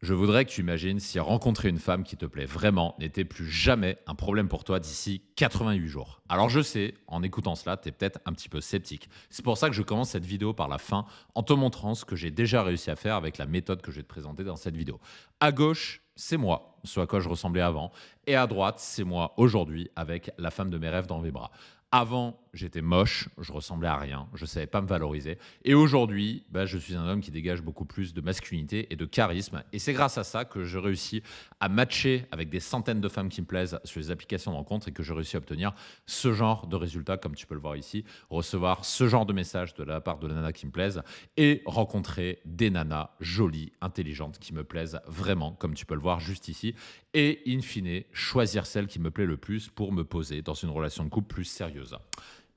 Je voudrais que tu imagines si rencontrer une femme qui te plaît vraiment n'était plus jamais un problème pour toi d'ici 88 jours. Alors je sais, en écoutant cela, tu es peut-être un petit peu sceptique. C'est pour ça que je commence cette vidéo par la fin en te montrant ce que j'ai déjà réussi à faire avec la méthode que je vais te présenter dans cette vidéo. À gauche, c'est moi, ce à quoi je ressemblais avant. Et à droite, c'est moi aujourd'hui avec la femme de mes rêves dans mes bras. Avant, j'étais moche, je ressemblais à rien, je ne savais pas me valoriser. Et aujourd'hui, je suis un homme qui dégage beaucoup plus de masculinité et de charisme. Et c'est grâce à ça que je réussis à matcher avec des centaines de femmes qui me plaisent sur les applications de rencontre et que je réussis à obtenir ce genre de résultats, comme tu peux le voir ici, recevoir ce genre de messages de la part de la nana qui me plaisent et rencontrer des nanas jolies, intelligentes, qui me plaisent vraiment, comme tu peux le voir juste ici. Et in fine, choisir celle qui me plaît le plus pour me poser dans une relation de couple plus sérieuse.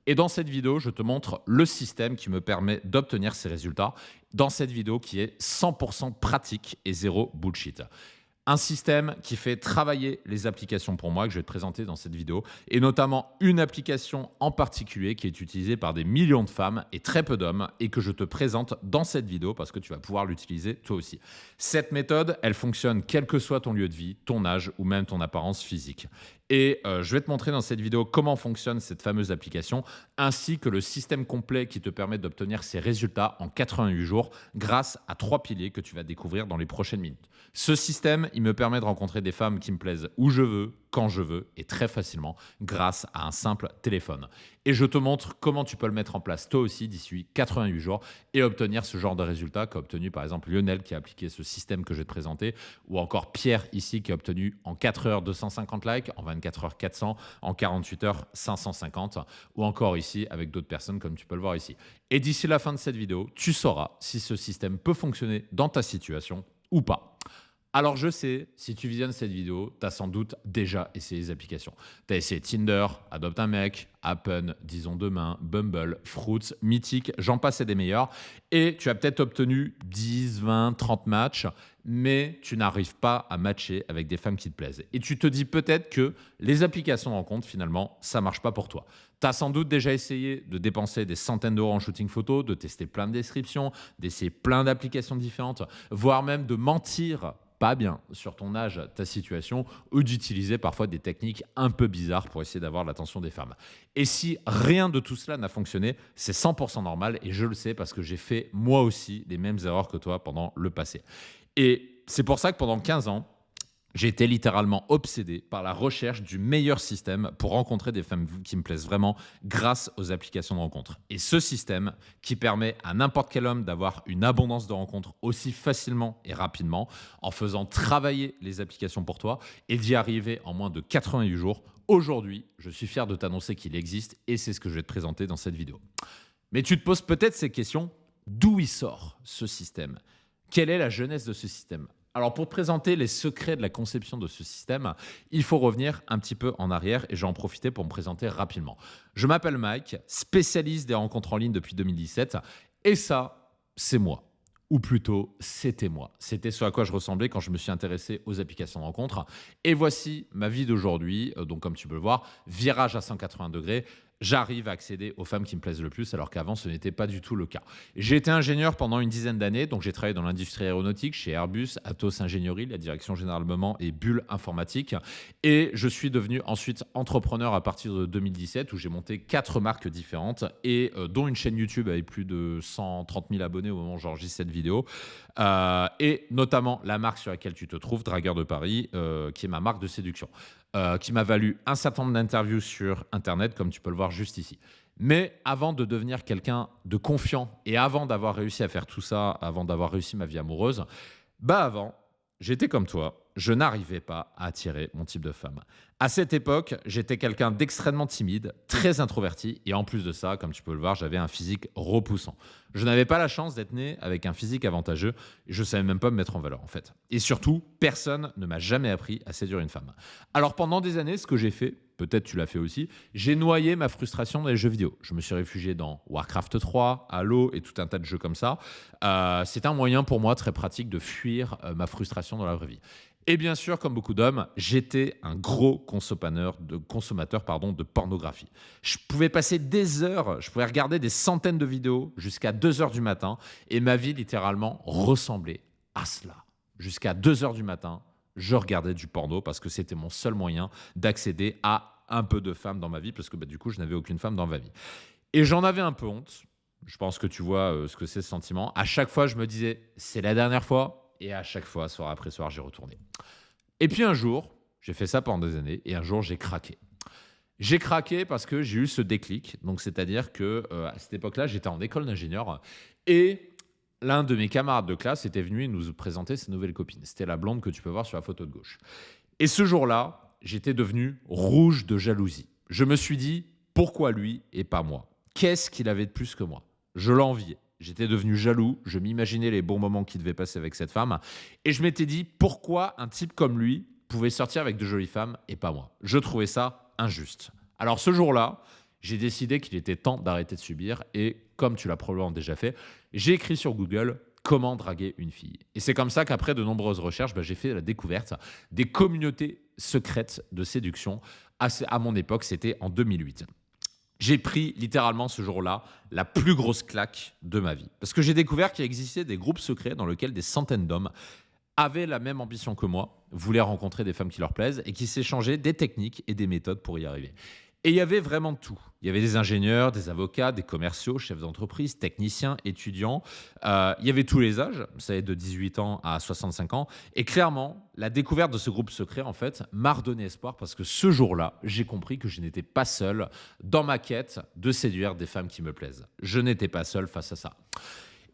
Et dans cette vidéo, je te montre le système qui me permet d'obtenir ces résultats dans cette vidéo qui est 100% pratique et zéro bullshit. Un système qui fait travailler les applications pour moi, que je vais te présenter dans cette vidéo, et notamment une application en particulier qui est utilisée par des millions de femmes et très peu d'hommes, et que je te présente dans cette vidéo parce que tu vas pouvoir l'utiliser toi aussi. Cette méthode, elle fonctionne quel que soit ton lieu de vie, ton âge ou même ton apparence physique. Et je vais te montrer dans cette vidéo comment fonctionne cette fameuse application, ainsi que le système complet qui te permet d'obtenir ces résultats en 88 jours grâce à 3 piliers que tu vas découvrir dans les prochaines minutes. Ce système, il me permet de rencontrer des femmes qui me plaisent où je veux, quand je veux et très facilement grâce à un simple téléphone. Et je te montre comment tu peux le mettre en place toi aussi d'ici 88 jours et obtenir ce genre de résultats qu'a obtenu par exemple Lionel qui a appliqué ce système que je vais te présenter, ou encore Pierre ici qui a obtenu en 4 heures 250 likes, en 24 heures 400, en 48 heures 550, ou encore ici avec d'autres personnes comme tu peux le voir ici. Et d'ici la fin de cette vidéo, tu sauras si ce système peut fonctionner dans ta situation ou pas. Alors je sais, si tu visionnes cette vidéo, tu as sans doute déjà essayé les applications. Tu as essayé Tinder, Adopte un mec, Happen, Disons Demain, Bumble, Fruits, Mythique, j'en passe et des meilleurs. Et tu as peut-être obtenu 10, 20, 30 matchs, mais tu n'arrives pas à matcher avec des femmes qui te plaisent. Et tu te dis peut-être que les applications de rencontre, finalement, ça ne marche pas pour toi. Tu as sans doute déjà essayé de dépenser des centaines d'euros en shooting photo, de tester plein de descriptions, d'essayer plein d'applications différentes, voire même de mentir pas bien sur ton âge, ta situation, ou d'utiliser parfois des techniques un peu bizarres pour essayer d'avoir l'attention des femmes. Et si rien de tout cela n'a fonctionné, c'est 100% normal et je le sais parce que j'ai fait moi aussi les mêmes erreurs que toi pendant le passé. Et c'est pour ça que pendant 15 ans, j'ai été littéralement obsédé par la recherche du meilleur système pour rencontrer des femmes qui me plaisent vraiment grâce aux applications de rencontres. Et ce système qui permet à n'importe quel homme d'avoir une abondance de rencontres aussi facilement et rapidement en faisant travailler les applications pour toi et d'y arriver en moins de 88 jours. Aujourd'hui, je suis fier de t'annoncer qu'il existe et c'est ce que je vais te présenter dans cette vidéo. Mais tu te poses peut-être ces questions. D'où il sort ce système? Quelle est la jeunesse de ce système? Alors, pour te présenter les secrets de la conception de ce système, il faut revenir un petit peu en arrière et je vais en profiter pour me présenter rapidement. Je m'appelle Mike, spécialiste des rencontres en ligne depuis 2017 et ça, c'est moi. Ou plutôt, c'était moi. C'était ce à quoi je ressemblais quand je me suis intéressé aux applications de rencontres. Et voici ma vie d'aujourd'hui. Donc, comme tu peux le voir, virage à 180 degrés. J'arrive à accéder aux femmes qui me plaisent le plus, alors qu'avant, ce n'était pas du tout le cas. J'ai été ingénieur pendant une dizaine d'années, donc j'ai travaillé dans l'industrie aéronautique chez Airbus, Atos Ingénierie, la direction générale Moment et Bull Informatique. Et je suis devenu ensuite entrepreneur à partir de 2017, où j'ai monté 4 marques différentes, et dont une chaîne YouTube avec plus de 130 000 abonnés au moment où j'enregistre cette vidéo. Et notamment la marque sur laquelle tu te trouves, Dragueur de Paris, qui est ma marque de séduction. Qui m'a valu un certain nombre d'interviews sur Internet, comme tu peux le voir juste ici. Mais avant de devenir quelqu'un de confiant et avant d'avoir réussi à faire tout ça, avant d'avoir réussi ma vie amoureuse, avant, j'étais comme toi, je n'arrivais pas à attirer mon type de femme. À cette époque, j'étais quelqu'un d'extrêmement timide, très introverti, et en plus de ça, comme tu peux le voir, j'avais un physique repoussant. Je n'avais pas la chance d'être né avec un physique avantageux, et je ne savais même pas me mettre en valeur en fait. Et surtout, personne ne m'a jamais appris à séduire une femme. Alors pendant des années, ce que j'ai fait, peut-être tu l'as fait aussi, j'ai noyé ma frustration dans les jeux vidéo. Je me suis réfugié dans Warcraft 3, Halo et tout un tas de jeux comme ça. C'est un moyen pour moi très pratique de fuir ma frustration dans la vraie vie. Et bien sûr, comme beaucoup d'hommes, j'étais un gros consommateur de pornographie. Je pouvais passer des heures, je pouvais regarder des centaines de vidéos jusqu'à 2 heures du matin et ma vie littéralement ressemblait à cela. jusqu'à 2 heures du matin, je regardais du porno parce que c'était mon seul moyen d'accéder à un peu de femmes dans ma vie parce que du coup, je n'avais aucune femme dans ma vie. Et j'en avais un peu honte. Je pense que tu vois ce que c'est ce sentiment. À chaque fois, je me disais, c'est la dernière fois. Et à chaque fois, soir après soir, j'ai retourné. Et puis un jour, j'ai fait ça pendant des années. Et un jour, j'ai craqué. J'ai craqué parce que j'ai eu ce déclic. Donc, c'est-à-dire que à cette époque-là, j'étais en école d'ingénieur. Et l'un de mes camarades de classe était venu nous présenter sa nouvelle copine. C'était la blonde que tu peux voir sur la photo de gauche. Et ce jour-là, j'étais devenu rouge de jalousie. Je me suis dit, pourquoi lui et pas moi? Qu'est-ce qu'il avait de plus que moi? Je l'enviais. J'étais devenu jaloux. Je m'imaginais les bons moments qu'il devait passer avec cette femme. Et je m'étais dit, pourquoi un type comme lui pouvait sortir avec de jolies femmes et pas moi? Je trouvais ça injuste. Alors ce jour-là, j'ai décidé qu'il était temps d'arrêter de subir. Et comme tu l'as probablement déjà fait, j'ai écrit sur Google comment draguer une fille. Et c'est comme ça qu'après de nombreuses recherches, j'ai fait la découverte des communautés secrètes de séduction. À mon époque, c'était en 2008. J'ai pris littéralement ce jour-là la plus grosse claque de ma vie. Parce que j'ai découvert qu'il existait des groupes secrets dans lesquels des centaines d'hommes avaient la même ambition que moi, voulaient rencontrer des femmes qui leur plaisent et qui s'échangeaient des techniques et des méthodes pour y arriver. Et il y avait vraiment tout. Il y avait des ingénieurs, des avocats, des commerciaux, chefs d'entreprise, techniciens, étudiants. Il y avait tous les âges, ça allait de 18 ans à 65 ans. Et clairement, la découverte de ce groupe secret, en fait, m'a redonné espoir parce que ce jour-là, j'ai compris que je n'étais pas seul dans ma quête de séduire des femmes qui me plaisent. Je n'étais pas seul face à ça.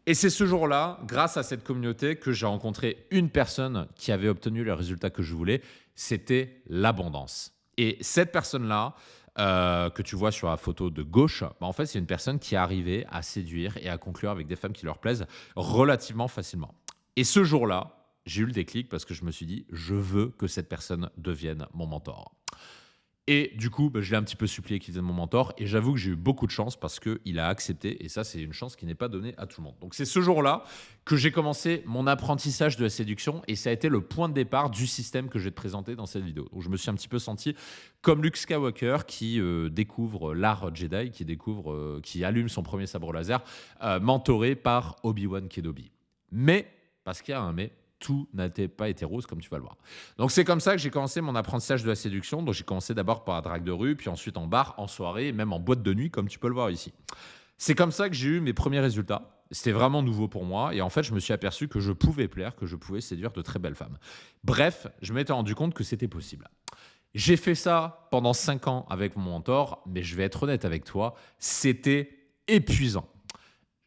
Et c'est ce jour-là, grâce à cette communauté, que j'ai rencontré une personne qui avait obtenu le résultat que je voulais. C'était l'abondance. Et cette personne-là, que tu vois sur la photo de gauche, en fait, c'est une personne qui est arrivée à séduire et à conclure avec des femmes qui leur plaisent relativement facilement. Et ce jour-là, j'ai eu le déclic parce que je me suis dit, je veux que cette personne devienne mon mentor. Et du coup, je l'ai un petit peu supplié qu'il devienne mon mentor. Et j'avoue que j'ai eu beaucoup de chance parce qu'il a accepté. Et ça, c'est une chance qui n'est pas donnée à tout le monde. Donc, c'est ce jour-là que j'ai commencé mon apprentissage de la séduction. Et ça a été le point de départ du système que je vais te présenter dans cette vidéo. Donc, je me suis un petit peu senti comme Luke Skywalker qui découvre l'art Jedi, qui allume son premier sabre laser, mentoré par Obi-Wan Kenobi. Mais, parce qu'il y a un mais, tout n'a pas été rose comme tu vas le voir. Donc c'est comme ça que j'ai commencé mon apprentissage de la séduction. Donc j'ai commencé d'abord par la drague de rue, puis ensuite en bar, en soirée, et même en boîte de nuit comme tu peux le voir ici. C'est comme ça que j'ai eu mes premiers résultats. C'était vraiment nouveau pour moi et en fait je me suis aperçu que je pouvais plaire, que je pouvais séduire de très belles femmes. Bref, je m'étais rendu compte que c'était possible. J'ai fait ça pendant 5 ans avec mon mentor, mais je vais être honnête avec toi, c'était épuisant.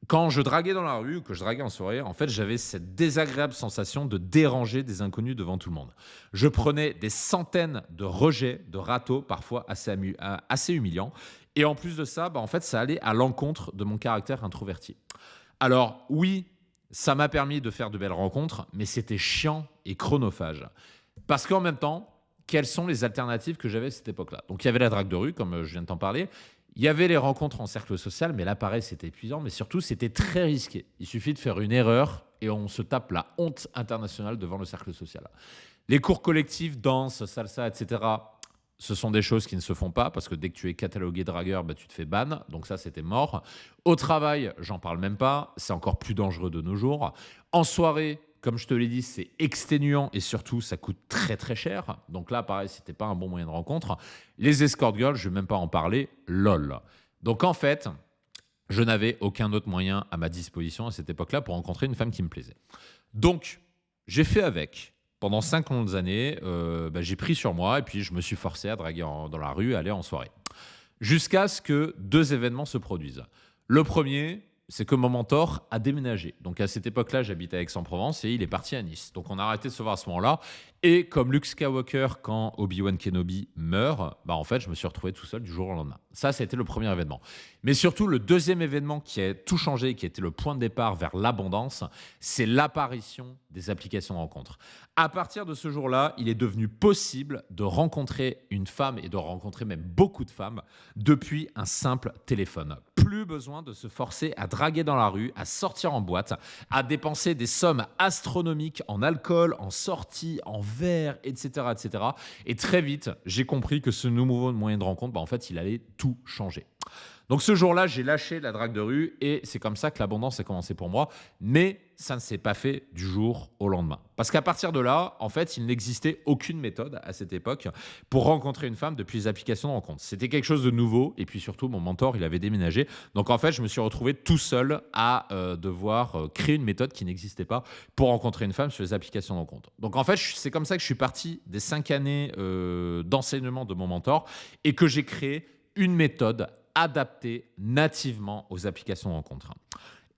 Quand je draguais dans la rue ou que je draguais en soirée, en fait, j'avais cette désagréable sensation de déranger des inconnus devant tout le monde. Je prenais des centaines de rejets, de râteaux, parfois assez humiliants. Et en plus de ça, en fait, ça allait à l'encontre de mon caractère introverti. Alors oui, ça m'a permis de faire de belles rencontres, mais c'était chiant et chronophage. Parce qu'en même temps, quelles sont les alternatives que j'avais à cette époque-là? Donc il y avait la drague de rue, comme je viens de t'en parler. Il y avait les rencontres en cercle social, mais là, pareil, c'était épuisant, mais surtout, c'était très risqué. Il suffit de faire une erreur et on se tape la honte internationale devant le cercle social. Les cours collectifs, danse, salsa, etc., ce sont des choses qui ne se font pas parce que dès que tu es catalogué dragueur, tu te fais ban. Donc ça, c'était mort. Au travail, j'en parle même pas. C'est encore plus dangereux de nos jours. En soirée, comme je te l'ai dit, c'est exténuant et surtout, ça coûte très très cher. Donc là, pareil, c'était pas un bon moyen de rencontre. Les escort girls, je vais même pas en parler, lol. Donc en fait, je n'avais aucun autre moyen à ma disposition à cette époque-là pour rencontrer une femme qui me plaisait. Donc, j'ai fait avec. Pendant 5 longues années, j'ai pris sur moi et puis je me suis forcé à draguer dans la rue, à aller en soirée. Jusqu'à ce que 2 événements se produisent. Le premier, c'est que mon mentor a déménagé. Donc à cette époque-là, j'habitais à Aix-en-Provence et il est parti à Nice. Donc on a arrêté de se voir à ce moment-là. Et comme Luke Skywalker, quand Obi-Wan Kenobi meurt, en fait, je me suis retrouvé tout seul du jour au lendemain. Ça a été le premier événement. Mais surtout, le deuxième événement qui a tout changé, qui était le point de départ vers l'abondance, c'est l'apparition des applications de rencontres. À partir de ce jour-là, il est devenu possible de rencontrer une femme et de rencontrer même beaucoup de femmes depuis un simple téléphone. Plus besoin de se forcer à draguer dans la rue, à sortir en boîte, à dépenser des sommes astronomiques en alcool, en sorties, en verres, etc., etc. Et très vite, j'ai compris que ce nouveau moyen de rencontre, en fait, il allait tout changer. Donc ce jour-là, j'ai lâché la drague de rue et c'est comme ça que l'abondance a commencé pour moi. Mais ça ne s'est pas fait du jour au lendemain. Parce qu'à partir de là, en fait, il n'existait aucune méthode à cette époque pour rencontrer une femme depuis les applications de rencontre. C'était quelque chose de nouveau et puis surtout, mon mentor, il avait déménagé. Donc en fait, je me suis retrouvé tout seul à devoir créer une méthode qui n'existait pas pour rencontrer une femme sur les applications de rencontre. Donc en fait, c'est comme ça que je suis parti des 5 années d'enseignement de mon mentor et que j'ai créé une méthode adaptée nativement aux applications de rencontre.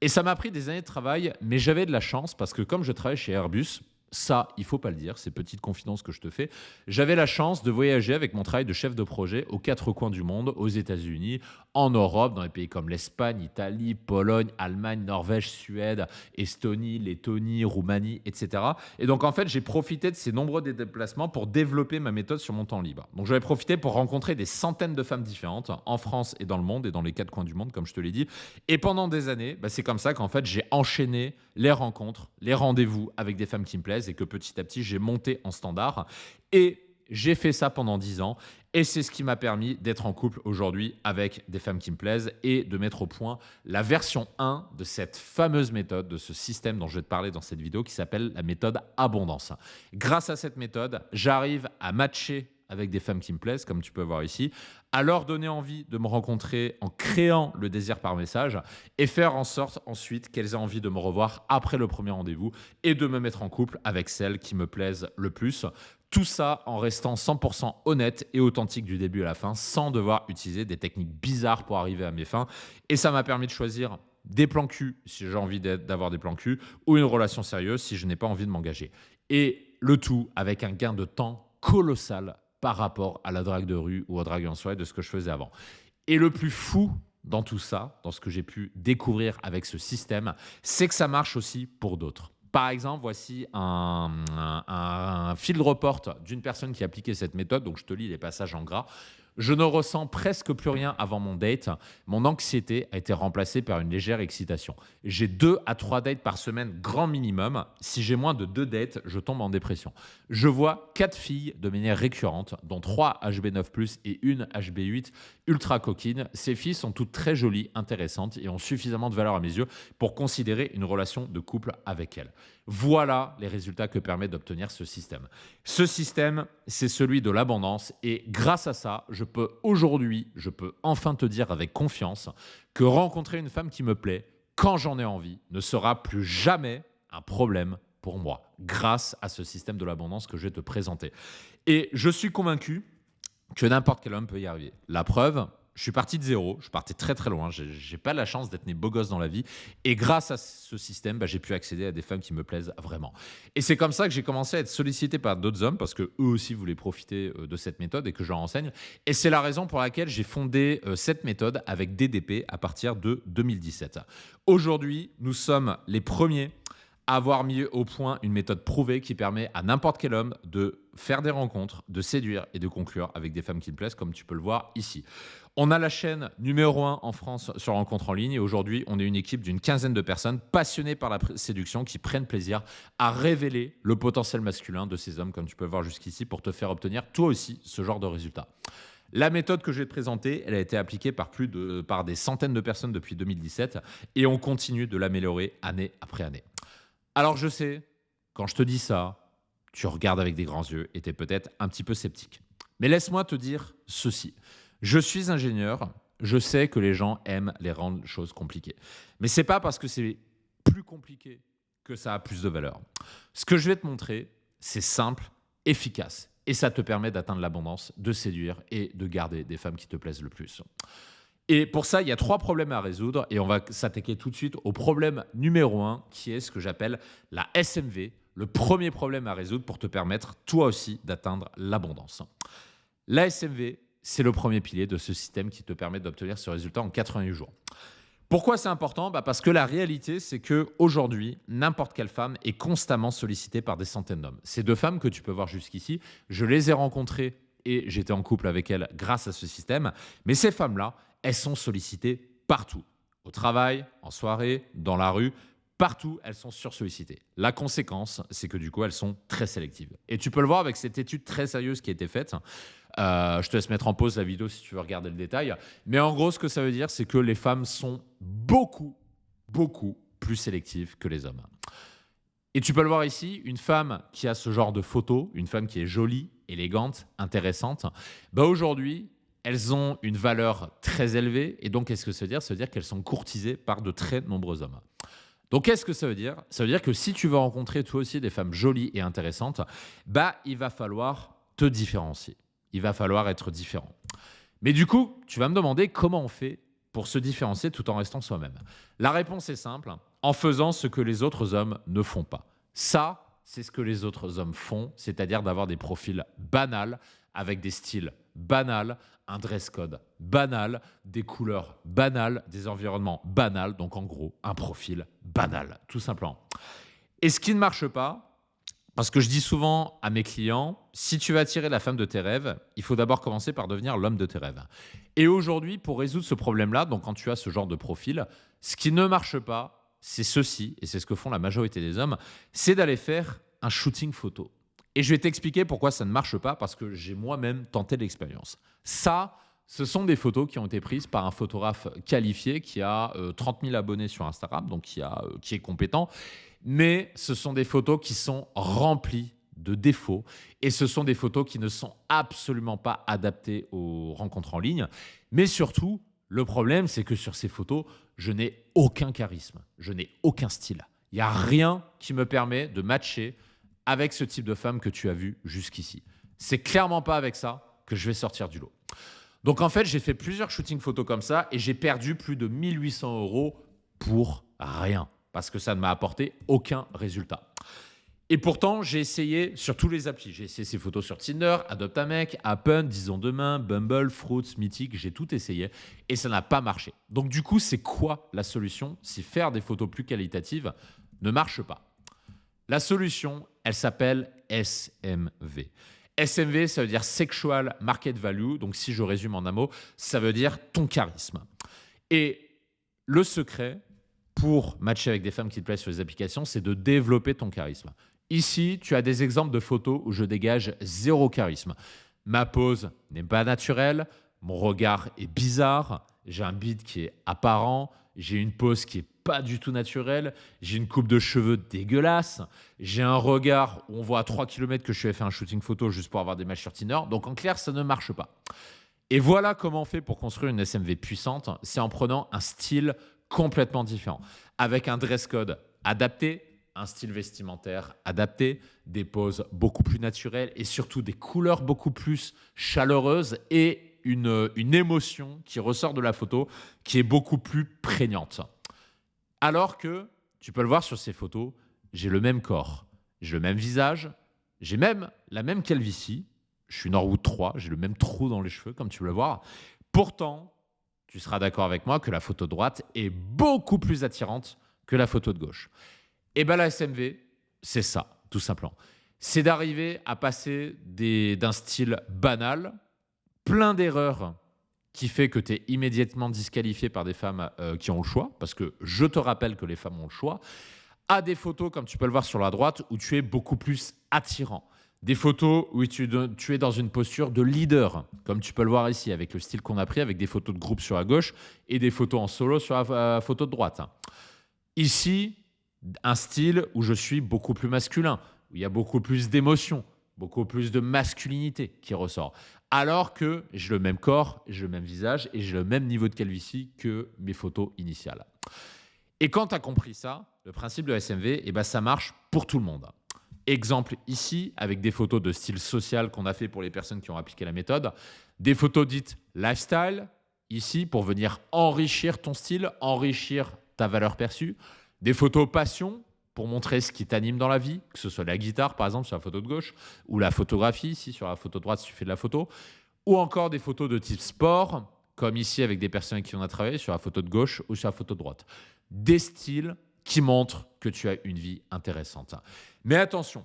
Et ça m'a pris des années de travail, mais j'avais de la chance parce que comme je travaille chez Airbus, ça, il faut pas le dire, c'est petite confidence que je te fais. J'avais la chance de voyager avec mon travail de chef de projet aux 4 coins du monde, aux États-Unis, en Europe, dans des pays comme l'Espagne, Italie, Pologne, Allemagne, Norvège, Suède, Estonie, Lettonie, Roumanie, etc. Et donc, en fait, j'ai profité de ces nombreux déplacements pour développer ma méthode sur mon temps libre. Donc, j'avais profité pour rencontrer des centaines de femmes différentes en France et dans le monde et dans les 4 coins du monde, comme je te l'ai dit. Et pendant des années, c'est comme ça qu'en fait, j'ai enchaîné les rencontres, les rendez-vous avec des femmes qui me plaisent et que petit à petit, j'ai monté en standard. Et j'ai fait ça pendant 10 ans et c'est ce qui m'a permis d'être en couple aujourd'hui avec des femmes qui me plaisent et de mettre au point la version 1 de cette fameuse méthode, de ce système dont je vais te parler dans cette vidéo qui s'appelle la méthode abondance. Grâce à cette méthode, j'arrive à matcher avec des femmes qui me plaisent, comme tu peux voir ici, à leur donner envie de me rencontrer en créant le désir par message et faire en sorte ensuite qu'elles aient envie de me revoir après le premier rendez-vous et de me mettre en couple avec celles qui me plaisent le plus. Tout ça en restant 100% honnête et authentique du début à la fin, sans devoir utiliser des techniques bizarres pour arriver à mes fins. Et ça m'a permis de choisir des plans cul si j'ai envie d'avoir des plans cul ou une relation sérieuse si je n'ai pas envie de m'engager. Et le tout avec un gain de temps colossal par rapport à la drague de rue ou à drague en soirée de ce que je faisais avant. Et le plus fou dans tout ça, dans ce que j'ai pu découvrir avec ce système, c'est que ça marche aussi pour d'autres. Par exemple, voici un field report d'une personne qui a appliqué cette méthode. Donc, je te lis les passages en gras. Je ne ressens presque plus rien avant mon date. Mon anxiété a été remplacée par une légère excitation. J'ai 2 à 3 dates par semaine, grand minimum. Si j'ai moins de 2 dates, je tombe en dépression. Je vois 4 filles de manière récurrente, dont 3 HB9+, et une HB8 ultra coquine. Ces filles sont toutes très jolies, intéressantes et ont suffisamment de valeur à mes yeux pour considérer une relation de couple avec elles. Voilà les résultats que permet d'obtenir ce système. Ce système, c'est celui de l'abondance et grâce à ça, je peux enfin te dire avec confiance que rencontrer une femme qui me plaît, quand j'en ai envie, ne sera plus jamais un problème pour moi, grâce à ce système de l'abondance que je vais te présenter. Et je suis convaincu que n'importe quel homme peut y arriver. La preuve, je suis parti de zéro, je partais très très loin, je n'ai pas la chance d'être né beau gosse dans la vie. Et grâce à ce système, j'ai pu accéder à des femmes qui me plaisent vraiment. Et c'est comme ça que j'ai commencé à être sollicité par d'autres hommes parce qu'eux aussi voulaient profiter de cette méthode et que je leur enseigne. Et c'est la raison pour laquelle j'ai fondé cette méthode avec DDP à partir de 2017. Aujourd'hui, nous sommes les premiers à avoir mis au point une méthode prouvée qui permet à n'importe quel homme de faire des rencontres, de séduire et de conclure avec des femmes qui le plaisent, comme tu peux le voir ici. On a la chaîne numéro 1 en France sur rencontres en ligne et aujourd'hui, on est une équipe d'une 15aine de personnes passionnées par la séduction qui prennent plaisir à révéler le potentiel masculin de ces hommes, comme tu peux le voir jusqu'ici, pour te faire obtenir toi aussi ce genre de résultats. La méthode que je vais te présenter, elle a été appliquée par des centaines de personnes depuis 2017 et on continue de l'améliorer année après année. Alors je sais, quand je te dis ça, tu regardes avec des grands yeux et tu es peut-être un petit peu sceptique. Mais laisse-moi te dire ceci. Je suis ingénieur, je sais que les gens aiment les rendre choses compliquées. Mais ce n'est pas parce que c'est plus compliqué que ça a plus de valeur. Ce que je vais te montrer, c'est simple, efficace. Et ça te permet d'atteindre l'abondance, de séduire et de garder des femmes qui te plaisent le plus. Et pour ça, il y a 3 problèmes à résoudre et on va s'attaquer tout de suite au problème numéro 1 qui est ce que j'appelle la SMV, le premier problème à résoudre pour te permettre toi aussi d'atteindre l'abondance. La SMV, c'est le premier pilier de ce système qui te permet d'obtenir ce résultat en 88 jours. Pourquoi c'est important ? Parce que la réalité, c'est qu'aujourd'hui, n'importe quelle femme est constamment sollicitée par des centaines d'hommes. Ces 2 femmes que tu peux voir jusqu'ici, je les ai rencontrées et j'étais en couple avec elles grâce à ce système. Mais ces femmes-là, elles sont sollicitées partout. Au travail, en soirée, dans la rue, partout, elles sont sursollicitées. La conséquence, c'est que du coup, elles sont très sélectives. Et tu peux le voir avec cette étude très sérieuse qui a été faite. Je te laisse mettre en pause la vidéo si tu veux regarder le détail. Mais en gros, ce que ça veut dire, c'est que les femmes sont beaucoup, beaucoup plus sélectives que les hommes. Et tu peux le voir ici, une femme qui a ce genre de photos, une femme qui est jolie, élégante, intéressante, bah aujourd'hui, elles ont une valeur très élevée. Et donc, qu'est-ce que ça veut dire? Ça veut dire qu'elles sont courtisées par de très nombreux hommes. Donc, qu'est-ce que ça veut dire? Ça veut dire que si tu veux rencontrer toi aussi des femmes jolies et intéressantes, bah, il va falloir te différencier. Il va falloir être différent. Mais du coup, tu vas me demander comment on fait pour se différencier tout en restant soi-même. La réponse est simple, en faisant ce que les autres hommes ne font pas. Ça, c'est ce que les autres hommes font, c'est-à-dire d'avoir des profils banals, avec des styles banals, un dress code banal, des couleurs banales, des environnements banals, donc en gros, un profil banal, tout simplement. Et ce qui ne marche pas, parce que je dis souvent à mes clients, si tu veux attirer la femme de tes rêves, il faut d'abord commencer par devenir l'homme de tes rêves. Et aujourd'hui, pour résoudre ce problème-là, donc quand tu as ce genre de profil, ce qui ne marche pas, c'est ceci, et c'est ce que font la majorité des hommes, c'est d'aller faire un shooting photo. Et je vais t'expliquer pourquoi ça ne marche pas, parce que j'ai moi-même tenté l'expérience. Ça, ce sont des photos qui ont été prises par un photographe qualifié qui a 30 000 abonnés sur Instagram, donc qui est compétent. Mais ce sont des photos qui sont remplies de défauts et ce sont des photos qui ne sont absolument pas adaptées aux rencontres en ligne. Mais surtout, le problème, c'est que sur ces photos, je n'ai aucun charisme, je n'ai aucun style. Il n'y a rien qui me permet de matcher avec ce type de femme que tu as vu jusqu'ici. C'est clairement pas avec ça que je vais sortir du lot. Donc en fait, j'ai fait plusieurs shootings photos comme ça et j'ai perdu plus de 1 800 € pour rien. Parce que ça ne m'a apporté aucun résultat. Et pourtant, j'ai essayé sur tous les applis. J'ai essayé ces photos sur Tinder, Adopt a Mec, Happen, Disons Demain, Bumble, Fruits, Mythic. J'ai tout essayé et ça n'a pas marché. Donc du coup, c'est quoi la solution si faire des photos plus qualitatives ne marche pas? La solution, elle s'appelle SMV. SMV, ça veut dire Sexual Market Value. Donc si je résume en un mot, ça veut dire ton charisme. Et le secret pour matcher avec des femmes qui te plaisent sur les applications, c'est de développer ton charisme. Ici, tu as des exemples de photos où je dégage zéro charisme. Ma pose n'est pas naturelle, mon regard est bizarre, j'ai un bide qui est apparent, j'ai une pose qui n'est pas du tout naturelle, j'ai une coupe de cheveux dégueulasse, j'ai un regard où on voit à 3 km que je suis fait un shooting photo juste pour avoir des matchs sur Tinder. Donc en clair, ça ne marche pas. Et voilà comment on fait pour construire une SMV puissante, c'est en prenant un style complètement différent, avec un dress code adapté, un style vestimentaire adapté, des poses beaucoup plus naturelles et surtout des couleurs beaucoup plus chaleureuses et une émotion qui ressort de la photo qui est beaucoup plus prégnante. Alors que, tu peux le voir sur ces photos, j'ai le même corps, j'ai le même visage, j'ai même la même calvitie, je suis Norwood 3, j'ai le même trou dans les cheveux comme tu peux le voir. Pourtant, tu seras d'accord avec moi que la photo de droite est beaucoup plus attirante que la photo de gauche. Et bien la SMV, c'est ça, tout simplement. C'est d'arriver à passer d'un style banal, plein d'erreurs, qui fait que tu es immédiatement disqualifié par des femmes qui ont le choix, parce que je te rappelle que les femmes ont le choix, à des photos, comme tu peux le voir sur la droite, où tu es beaucoup plus attirant. Des photos où tu es dans une posture de leader, comme tu peux le voir ici, avec le style qu'on a pris, avec des photos de groupe sur la gauche et des photos en solo sur la photo de droite. Ici, un style où je suis beaucoup plus masculin, où il y a beaucoup plus d'émotion, beaucoup plus de masculinité qui ressort. Alors que j'ai le même corps, j'ai le même visage et j'ai le même niveau de calvitie que mes photos initiales. Et quand tu as compris ça, le principe de la SMV, ça marche pour tout le monde. Exemple ici, avec des photos de style social qu'on a fait pour les personnes qui ont appliqué la méthode. Des photos dites lifestyle, ici, pour venir enrichir ton style, enrichir ta valeur perçue. Des photos passion, pour montrer ce qui t'anime dans la vie, que ce soit la guitare, par exemple, sur la photo de gauche, ou la photographie, ici, sur la photo de droite, si tu fais de la photo. Ou encore des photos de type sport, comme ici, avec des personnes avec qui on a travaillé, sur la photo de gauche ou sur la photo de droite. Des styles qui montrent que tu as une vie intéressante. Mais attention,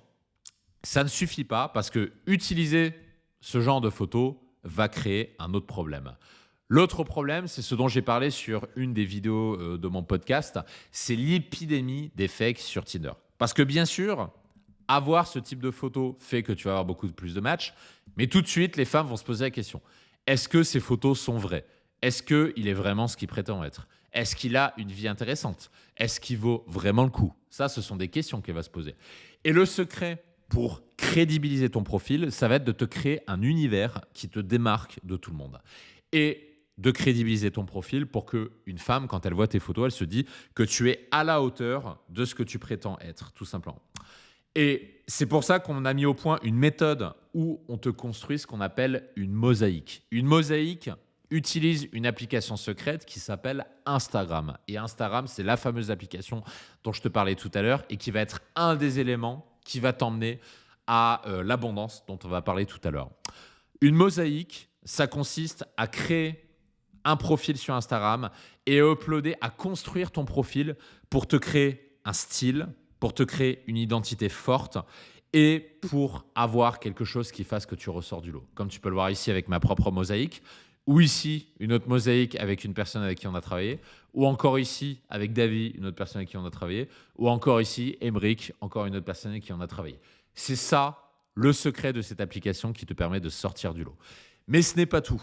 ça ne suffit pas parce que utiliser ce genre de photos va créer un autre problème. L'autre problème, c'est ce dont j'ai parlé sur une des vidéos de mon podcast, c'est l'épidémie des fakes sur Tinder. Parce que bien sûr, Avoir ce type de photo fait que tu vas avoir beaucoup plus de matchs, mais tout de suite, les femmes vont se poser la question, est-ce que ces photos sont vraies? Est-ce qu'il est vraiment ce qu'il prétend être? Est-ce qu'il a une vie intéressante? Est-ce qu'il vaut vraiment le coup? Ça, ce sont des questions qu'elle va se poser. Et le secret pour crédibiliser ton profil, ça va être de te créer un univers qui te démarque de tout le monde. Et de crédibiliser ton profil pour qu'une femme, quand elle voit tes photos, elle se dit que tu es à la hauteur de ce que tu prétends être, tout simplement. Et c'est pour ça qu'on a mis au point une méthode où on te construit ce qu'on appelle une mosaïque. Une mosaïque utilise une application secrète qui s'appelle Instagram. Et Instagram, c'est la fameuse application dont je te parlais tout à l'heure et qui va être un des éléments qui va t'emmener à l'abondance dont on va parler tout à l'heure. Une mosaïque, ça consiste à créer un profil sur Instagram et à uploader, à construire ton profil pour te créer un style, pour te créer une identité forte et pour avoir quelque chose qui fasse que tu ressors du lot. Comme tu peux le voir ici avec ma propre mosaïque, ou ici une autre mosaïque avec une personne avec qui on a travaillé, ou encore ici avec David, une autre personne avec qui on a travaillé, ou encore ici Emric, encore une autre personne avec qui on a travaillé. C'est ça le secret de cette application qui te permet de sortir du lot. Mais ce n'est pas tout.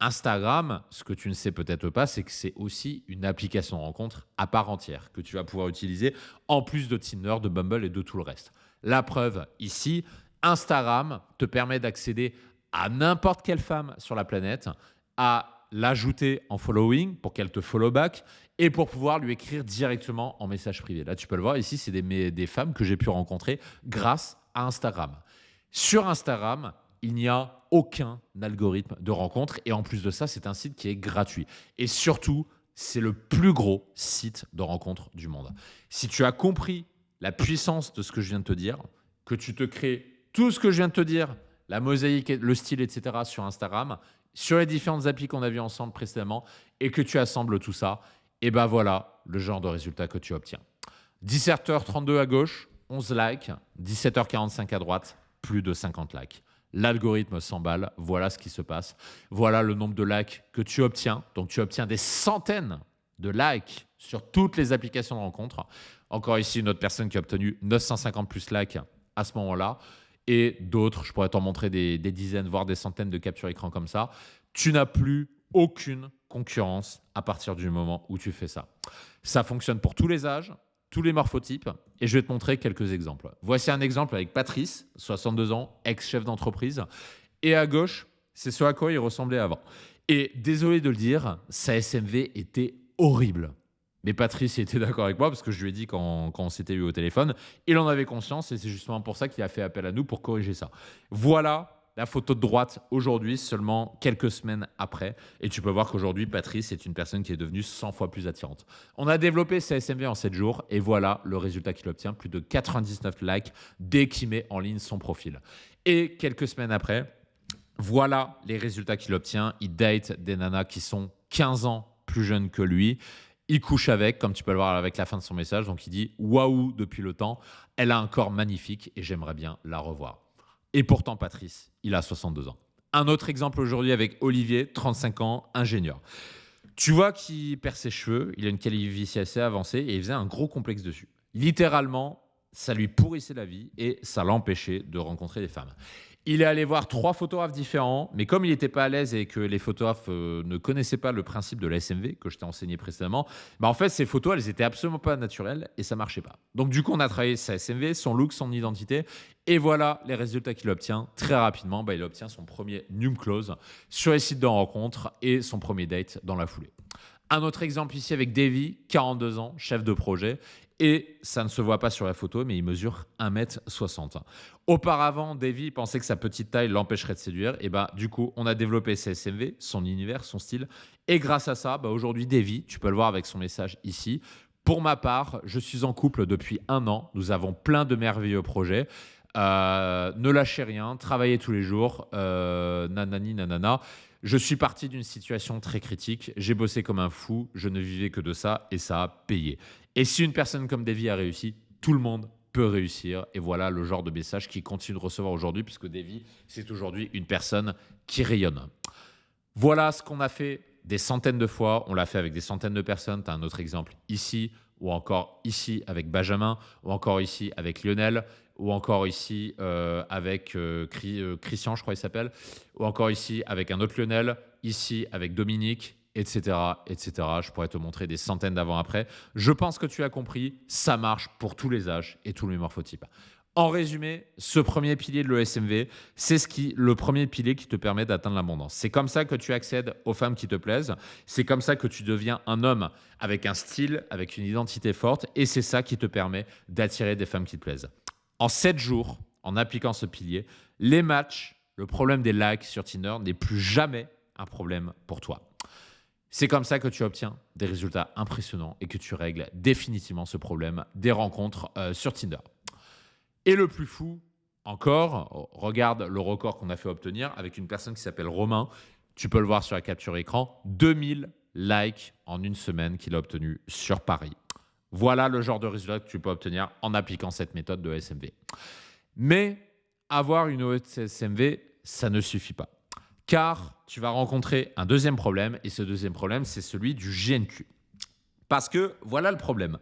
Instagram, ce que tu ne sais peut-être pas, c'est que c'est aussi une application de rencontre à part entière que tu vas pouvoir utiliser en plus de Tinder, de Bumble et de tout le reste. La preuve ici, Instagram te permet d'accéder à n'importe quelle femme sur la planète, à l'ajouter en following pour qu'elle te follow back et pour pouvoir lui écrire directement en message privé. Là, tu peux le voir ici, c'est des femmes que j'ai pu rencontrer grâce à Instagram. Sur Instagram, il n'y a aucun algorithme de rencontre. Et en plus de ça, c'est un site qui est gratuit. Et surtout, c'est le plus gros site de rencontre du monde. Si tu as compris la puissance de ce que je viens de te dire, que tu te crées tout ce que je viens de te dire, la mosaïque, le style, etc. sur Instagram, sur les différentes applis qu'on a vues ensemble précédemment, et que tu assembles tout ça, et ben voilà le genre de résultat que tu obtiens. 17h32 à gauche, 11 likes. 17h45 à droite, plus de 50 likes. L'algorithme s'emballe, voilà ce qui se passe. Voilà le nombre de likes que tu obtiens. Donc tu obtiens des centaines de likes sur toutes les applications de rencontre. Encore ici, une autre personne qui a obtenu 950 plus likes à ce moment-là. Et d'autres, je pourrais t'en montrer des dizaines, voire des centaines de captures écran comme ça. Tu n'as plus aucune concurrence à partir du moment où tu fais ça. Ça fonctionne pour tous les âges, tous les morphotypes, et je vais te montrer quelques exemples. Voici un exemple avec Patrice, 62 ans, ex-chef d'entreprise, et à gauche, c'est ce à quoi il ressemblait avant. Et désolé de le dire, sa SMV était horrible. Mais Patrice était d'accord avec moi parce que je lui ai dit quand on s'était eu au téléphone, il en avait conscience et c'est justement pour ça qu'il a fait appel à nous pour corriger ça. Voilà la photo de droite aujourd'hui, seulement quelques semaines après. Et tu peux voir qu'aujourd'hui, Patrice est une personne qui est devenue 100 fois plus attirante. On a développé sa SMV en 7 jours et voilà le résultat qu'il obtient, plus de 99 likes dès qu'il met en ligne son profil. Et quelques semaines après, voilà les résultats qu'il obtient. Il date des nanas qui sont 15 ans plus jeunes que lui. Il couche avec, comme tu peux le voir avec la fin de son message. Donc il dit « Waouh » depuis le temps. Elle a un corps magnifique et j'aimerais bien la revoir. Et pourtant, Patrice, il a 62 ans. Un autre exemple aujourd'hui avec Olivier, 35 ans, ingénieur. Tu vois qu'il perd ses cheveux, il a une calvitie assez avancée et il faisait un gros complexe dessus. Littéralement, ça lui pourrissait la vie et ça l'empêchait de rencontrer des femmes. Il est allé voir 3 photographes différents, mais comme il n'était pas à l'aise et que les photographes ne connaissaient pas le principe de la SMV que je t'ai enseigné précédemment, en fait, ces photos, elles n'étaient absolument pas naturelles et ça ne marchait pas. Donc du coup, on a travaillé sa SMV, son look, son identité, et voilà les résultats qu'il obtient très rapidement. Il obtient son premier Num Close sur les sites de rencontres et son premier date dans la foulée. Un autre exemple ici avec Davy, 42 ans, chef de projet. Et ça ne se voit pas sur la photo, mais il mesure 1m60. Auparavant, Davy pensait que sa petite taille l'empêcherait de séduire. Et du coup, on a développé ses SMV, son univers, son style. Et grâce à ça, aujourd'hui, Davy, tu peux le voir avec son message ici. Pour ma part, je suis en couple depuis 1 an. Nous avons plein de merveilleux projets. Ne lâchez rien, travaillez tous les jours. Nanani, nanana. Je suis parti d'une situation très critique. J'ai bossé comme un fou. Je ne vivais que de ça et ça a payé. Et si une personne comme Davy a réussi, tout le monde peut réussir. Et voilà le genre de message qu'il continue de recevoir aujourd'hui, puisque Davy, c'est aujourd'hui une personne qui rayonne. Voilà ce qu'on a fait des centaines de fois. On l'a fait avec des centaines de personnes. Tu as un autre exemple ici, ou encore ici avec Benjamin, ou encore ici avec Lionel, ou encore ici avec Christian, je crois qu'il s'appelle, ou encore ici avec un autre Lionel, ici avec Dominique, etc., etc. Je pourrais te montrer des centaines d'avant-après. Je pense que tu as compris, ça marche pour tous les âges et tous les morphotypes. En résumé, ce premier pilier de l'ESMV, c'est le premier pilier qui te permet d'atteindre l'abondance. C'est comme ça que tu accèdes aux femmes qui te plaisent. C'est comme ça que tu deviens un homme avec un style, avec une identité forte. Et c'est ça qui te permet d'attirer des femmes qui te plaisent. En 7 jours, en appliquant ce pilier, les matchs, le problème des likes sur Tinder n'est plus jamais un problème pour toi. C'est comme ça que tu obtiens des résultats impressionnants et que tu règles définitivement ce problème des rencontres sur Tinder. Et le plus fou encore, regarde le record qu'on a fait obtenir avec une personne qui s'appelle Romain. Tu peux le voir sur la capture écran. 2000 likes en une semaine qu'il a obtenu sur Paris. Voilà le genre de résultat que tu peux obtenir en appliquant cette méthode de SMV. Mais avoir une OSMV, ça ne suffit pas. Car tu vas rencontrer un deuxième problème. Et ce deuxième problème, c'est celui du GNQ. Parce que voilà le problème.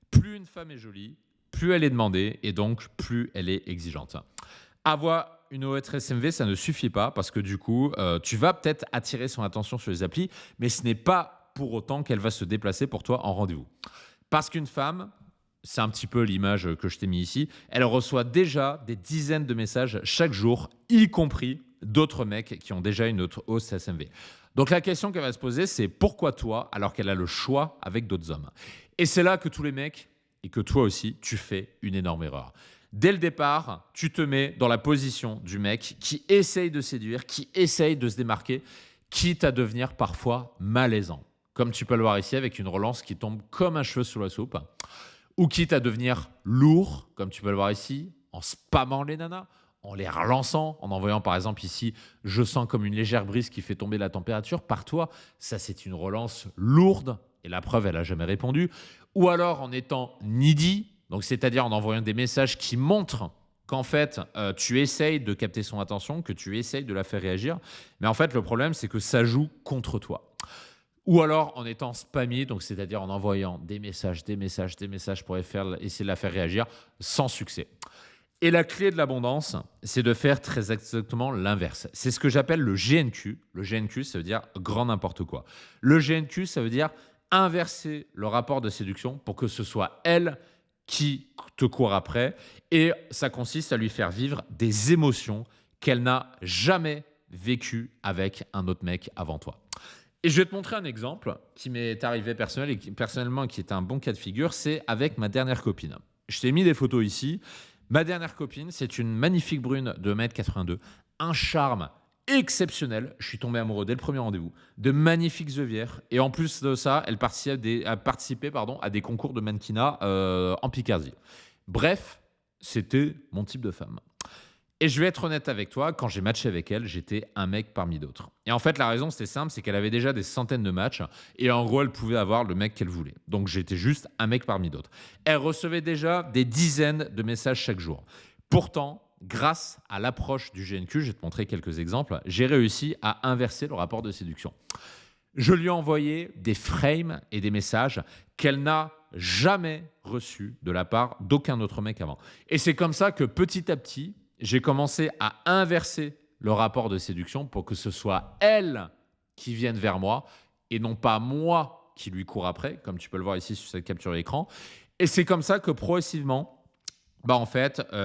Plus une femme est jolie, plus elle est demandée et donc plus elle est exigeante. Avoir une OSMV, ça ne suffit pas parce que du coup, tu vas peut-être attirer son attention sur les applis, mais ce n'est pas pour autant qu'elle va se déplacer pour toi en rendez-vous. Parce qu'une femme, c'est un petit peu l'image que je t'ai mis ici, elle reçoit déjà des dizaines de messages chaque jour, y compris d'autres mecs qui ont déjà une autre OSMV. Donc la question qu'elle va se poser, c'est pourquoi toi, alors qu'elle a le choix avec d'autres hommes. Et c'est là que tous les mecs et que toi aussi, tu fais une énorme erreur. Dès le départ, tu te mets dans la position du mec qui essaye de séduire, qui essaye de se démarquer, quitte à devenir parfois malaisant. Comme tu peux le voir ici avec une relance qui tombe comme un cheveu sous la soupe. Ou quitte à devenir lourd, comme tu peux le voir ici, en spammant les nanas, en les relançant, en envoyant par exemple ici « Je sens comme une légère brise qui fait tomber la température » par toi. Ça, c'est une relance lourde. Et la preuve, elle n'a jamais répondu. Ou alors en étant needy, donc c'est-à-dire en envoyant des messages qui montrent qu'en fait, tu essayes de capter son attention, que tu essayes de la faire réagir. Mais en fait, le problème, c'est que ça joue contre toi. Ou alors en étant spammy, donc c'est-à-dire en envoyant des messages pour essayer de la faire réagir sans succès. Et la clé de l'abondance, c'est de faire très exactement l'inverse. C'est ce que j'appelle le GNQ. Le GNQ, ça veut dire grand n'importe quoi. Le GNQ, ça veut dire inverser le rapport de séduction pour que ce soit elle qui te court après. Et ça consiste à lui faire vivre des émotions qu'elle n'a jamais vécues avec un autre mec avant toi. Et je vais te montrer un exemple qui m'est arrivé personnellement qui est un bon cas de figure. C'est avec ma dernière copine. Je t'ai mis des photos ici. Ma dernière copine, c'est une magnifique brune de 1m82, un charme exceptionnel. Je suis tombé amoureux dès le premier rendez-vous. De magnifiques œillères. Et en plus de ça, elle a participé à des concours de mannequinat en Picardie. Bref, c'était mon type de femme. Et je vais être honnête avec toi, quand j'ai matché avec elle, j'étais un mec parmi d'autres. Et en fait, la raison, c'était simple, c'est qu'elle avait déjà des centaines de matchs. Et en gros, elle pouvait avoir le mec qu'elle voulait. Donc, j'étais juste un mec parmi d'autres. Elle recevait déjà des dizaines de messages chaque jour. Pourtant, grâce à l'approche du GNQ, je vais te montrer quelques exemples, j'ai réussi à inverser le rapport de séduction. Je lui ai envoyé des frames et des messages qu'elle n'a jamais reçus de la part d'aucun autre mec avant. Et c'est comme ça que petit à petit, j'ai commencé à inverser le rapport de séduction pour que ce soit elle qui vienne vers moi et non pas moi qui lui cours après, comme tu peux le voir ici sur cette capture d'écran. Et c'est comme ça que progressivement,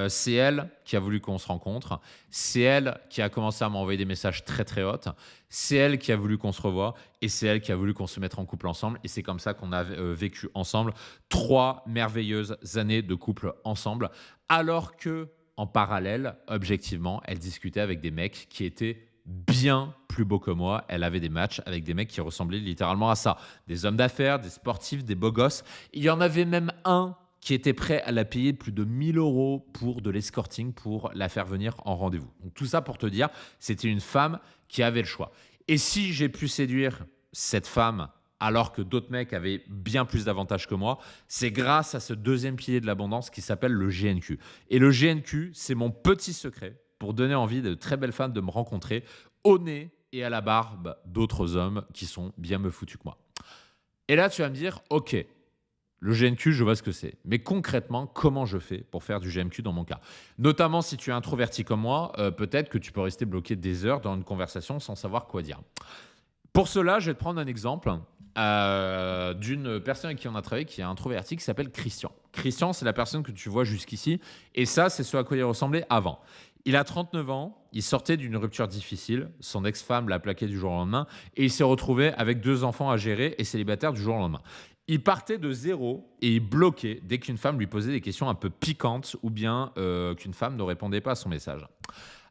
c'est elle qui a voulu qu'on se rencontre. C'est elle qui a commencé à m'envoyer des messages très très hautes. C'est elle qui a voulu qu'on se revoie. Et c'est elle qui a voulu qu'on se mette en couple ensemble. Et c'est comme ça qu'on a vécu ensemble 3 merveilleuses années de couple ensemble. Alors que en parallèle, objectivement, elle discutait avec des mecs qui étaient bien plus beaux que moi. Elle avait des matchs avec des mecs qui ressemblaient littéralement à ça. Des hommes d'affaires, des sportifs, des beaux gosses. Il y en avait même un qui était prêt à la payer plus de 1 000 € pour de l'escorting, pour la faire venir en rendez-vous. Donc tout ça pour te dire, c'était une femme qui avait le choix. Et si j'ai pu séduire cette femme alors que d'autres mecs avaient bien plus d'avantages que moi, c'est grâce à ce deuxième pilier de l'abondance qui s'appelle le GNQ. Et le GNQ, c'est mon petit secret pour donner envie à de très belles femmes de me rencontrer au nez et à la barbe d'autres hommes qui sont bien me foutus que moi. Et là, tu vas me dire, ok, Le GNQ, je vois ce que c'est. Mais concrètement, comment je fais pour faire du GMQ dans mon cas? Notamment si tu es introverti comme moi, peut-être que tu peux rester bloqué des heures dans une conversation sans savoir quoi dire. Pour cela, je vais te prendre un exemple d'une personne avec qui on a travaillé qui est introvertie qui s'appelle Christian. Christian, c'est la personne que tu vois jusqu'ici et ça, c'est ce à quoi il ressemblait avant. Il a 39 ans, il sortait d'une rupture difficile, son ex-femme l'a plaqué du jour au lendemain et il s'est retrouvé avec 2 enfants à gérer et célibataire du jour au lendemain. Il partait de zéro et il bloquait dès qu'une femme lui posait des questions un peu piquantes ou bien qu'une femme ne répondait pas à son message.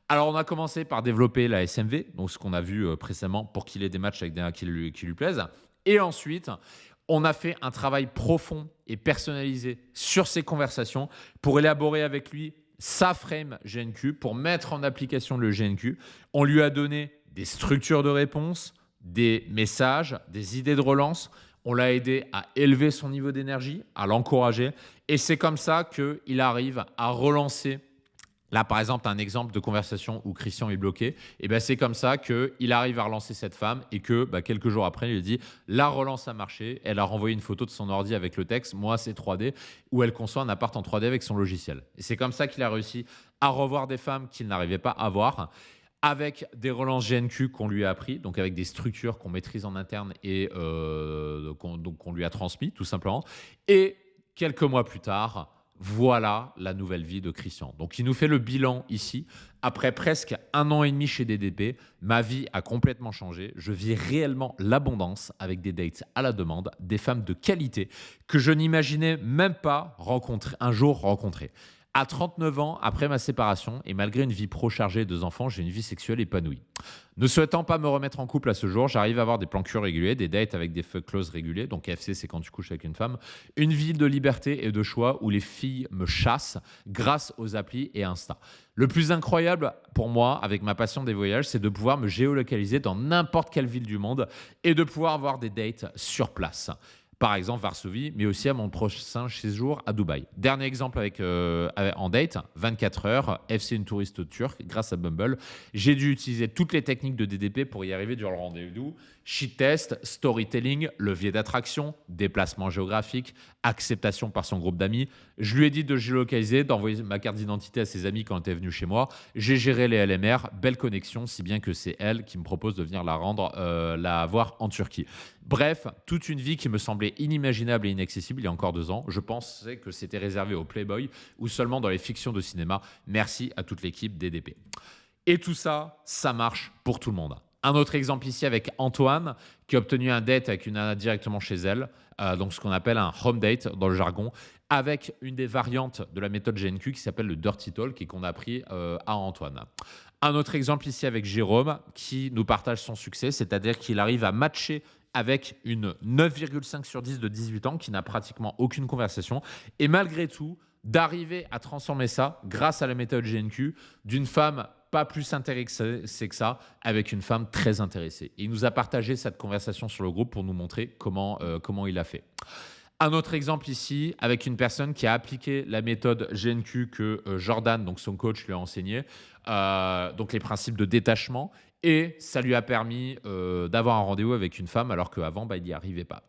Alors, on a commencé par développer la SMV, donc ce qu'on a vu précédemment pour qu'il ait des matchs avec des gars qui lui plaisent. Et ensuite, on a fait un travail profond et personnalisé sur ces conversations pour élaborer avec lui sa frame GNQ, pour mettre en application le GNQ. On lui a donné des structures de réponse, des messages, des idées de relance. On l'a aidé à élever son niveau d'énergie, à l'encourager. Et c'est comme ça qu'il arrive à relancer. Là, par exemple, un exemple de conversation où Christian est bloqué. Et ben, c'est comme ça qu'il arrive à relancer cette femme et que quelques jours après, il lui dit la relance a marché. Elle a renvoyé une photo de son ordi avec le texte moi, c'est 3D, où elle conçoit un appart en 3D avec son logiciel. Et c'est comme ça qu'il a réussi à revoir des femmes qu'il n'arrivait pas à voir avec des relances GNQ qu'on lui a appris, donc avec des structures qu'on maîtrise en interne et qu'on lui a transmis, tout simplement. Et quelques mois plus tard, voilà la nouvelle vie de Christian. Donc, il nous fait le bilan ici. Après presque 1 an et demi chez DDP, ma vie a complètement changé. Je vis réellement l'abondance avec des dates à la demande, des femmes de qualité que je n'imaginais même pas un jour rencontrer. À 39 ans, après ma séparation, et malgré une vie pro chargée et 2 enfants, j'ai une vie sexuelle épanouie. Ne souhaitant pas me remettre en couple à ce jour, j'arrive à avoir des plans cul réguliers, des dates avec des fuck close réguliers, donc KFC c'est quand tu couches avec une femme, une vie de liberté et de choix où les filles me chassent grâce aux applis et Insta. Le plus incroyable pour moi, avec ma passion des voyages, c'est de pouvoir me géolocaliser dans n'importe quelle ville du monde et de pouvoir avoir des dates sur place. Par exemple, Varsovie, mais aussi à mon prochain séjour à Dubaï. Dernier exemple en date, 24 heures, FC une touriste turque, grâce à Bumble. J'ai dû utiliser toutes les techniques de DDP pour y arriver durant le rendez-vous. Sheet test, storytelling, levier d'attraction, déplacement géographique, acceptation par son groupe d'amis. Je lui ai dit de géolocaliser, d'envoyer ma carte d'identité à ses amis quand elle était venue chez moi. J'ai géré les LMR, belle connexion, si bien que c'est elle qui me propose de venir la voir en Turquie. Bref, toute une vie qui me semblait inimaginable et inaccessible il y a encore 2 ans. Je pensais que c'était réservé aux Playboy ou seulement dans les fictions de cinéma. Merci à toute l'équipe DDP. Et tout ça, ça marche pour tout le monde. Un autre exemple ici avec Antoine, qui a obtenu un date avec une nana directement chez elle, donc ce qu'on appelle un home date dans le jargon, avec une des variantes de la méthode GNQ qui s'appelle le Dirty Talk et qu'on a appris à Antoine. Un autre exemple ici avec Jérôme, qui nous partage son succès, c'est-à-dire qu'il arrive à matcher avec une 9,5 sur 10 de 18 ans qui n'a pratiquement aucune conversation et malgré tout, d'arriver à transformer ça grâce à la méthode GNQ d'une femme pas plus intéressée que ça avec une femme très intéressée. Et il nous a partagé cette conversation sur le groupe pour nous montrer comment il a fait. Un autre exemple ici avec une personne qui a appliqué la méthode GNQ que Jordan, donc son coach, lui a enseigné, donc les principes de détachement. Et ça lui a permis d'avoir un rendez-vous avec une femme alors qu'avant, il n'y arrivait pas.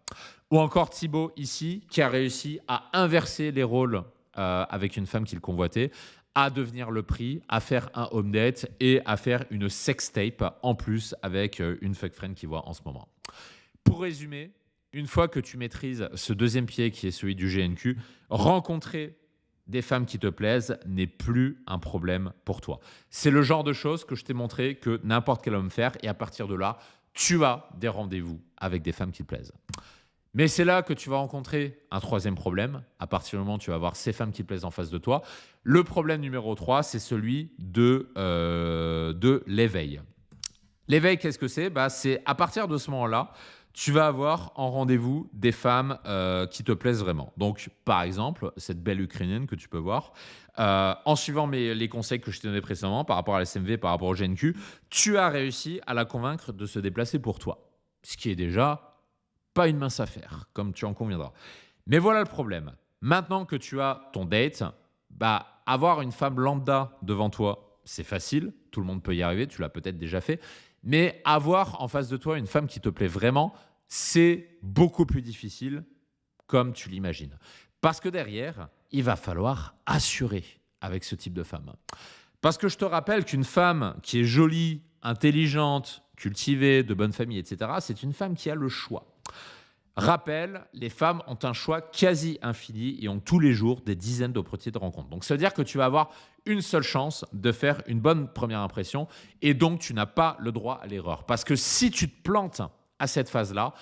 Ou encore Thibaut ici, qui a réussi à inverser les rôles avec une femme qu'il convoitait, à devenir le prix, à faire un home date et à faire une sextape en plus avec une fuck friend qu'il voit en ce moment. Pour résumer, une fois que tu maîtrises ce deuxième pied qui est celui du GNQ, rencontrer des femmes qui te plaisent n'est plus un problème pour toi. C'est le genre de choses que je t'ai montré que n'importe quel homme faire et à partir de là, tu as des rendez-vous avec des femmes qui te plaisent. Mais c'est là que tu vas rencontrer un troisième problème. À partir du moment où tu vas avoir ces femmes qui te plaisent en face de toi. Le problème numéro 3, c'est celui de l'éveil. L'éveil, qu'est-ce que c'est ? C'est à partir de ce moment-là, tu vas avoir en rendez-vous des femmes qui te plaisent vraiment. Donc, par exemple, cette belle Ukrainienne que tu peux voir, en suivant les conseils que je t'ai donnés précédemment par rapport à la SMV, par rapport au GNQ, tu as réussi à la convaincre de se déplacer pour toi. Ce qui est déjà pas une mince affaire, comme tu en conviendras. Mais voilà le problème. Maintenant que tu as ton date, avoir une femme lambda devant toi, c'est facile. Tout le monde peut y arriver, tu l'as peut-être déjà fait. Mais avoir en face de toi une femme qui te plaît vraiment, c'est beaucoup plus difficile comme tu l'imagines. Parce que derrière, il va falloir assurer avec ce type de femme. Parce que je te rappelle qu'une femme qui est jolie, intelligente, cultivée, de bonne famille, etc., c'est une femme qui a le choix. Rappel, les femmes ont un choix quasi infini et ont tous les jours des dizaines d'opportunités de rencontres. Donc, ça veut dire que tu vas avoir une seule chance de faire une bonne première impression et donc tu n'as pas le droit à l'erreur. Parce que si tu te plantes à cette phase-là,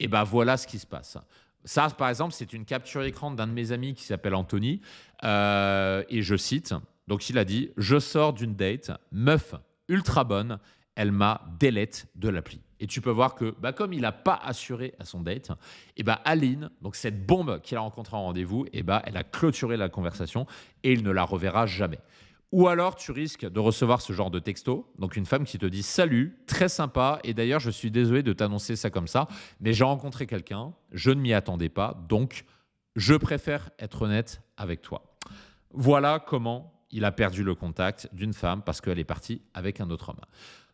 et ben voilà ce qui se passe. Ça, par exemple, c'est une capture écran d'un de mes amis qui s'appelle Anthony et je cite, donc il a dit « Je sors d'une date, meuf ultra bonne, elle m'a délète de l'appli ». Et tu peux voir que, comme il n'a pas assuré à son date, Aline, donc cette bombe qu'il a rencontrée en rendez-vous, elle a clôturé la conversation et il ne la reverra jamais. Ou alors, tu risques de recevoir ce genre de texto, donc une femme qui te dit « Salut, très sympa, et d'ailleurs, je suis désolé de t'annoncer ça comme ça, mais j'ai rencontré quelqu'un, je ne m'y attendais pas, donc je préfère être honnête avec toi. » Voilà comment il a perdu le contact d'une femme parce qu'elle est partie avec un autre homme.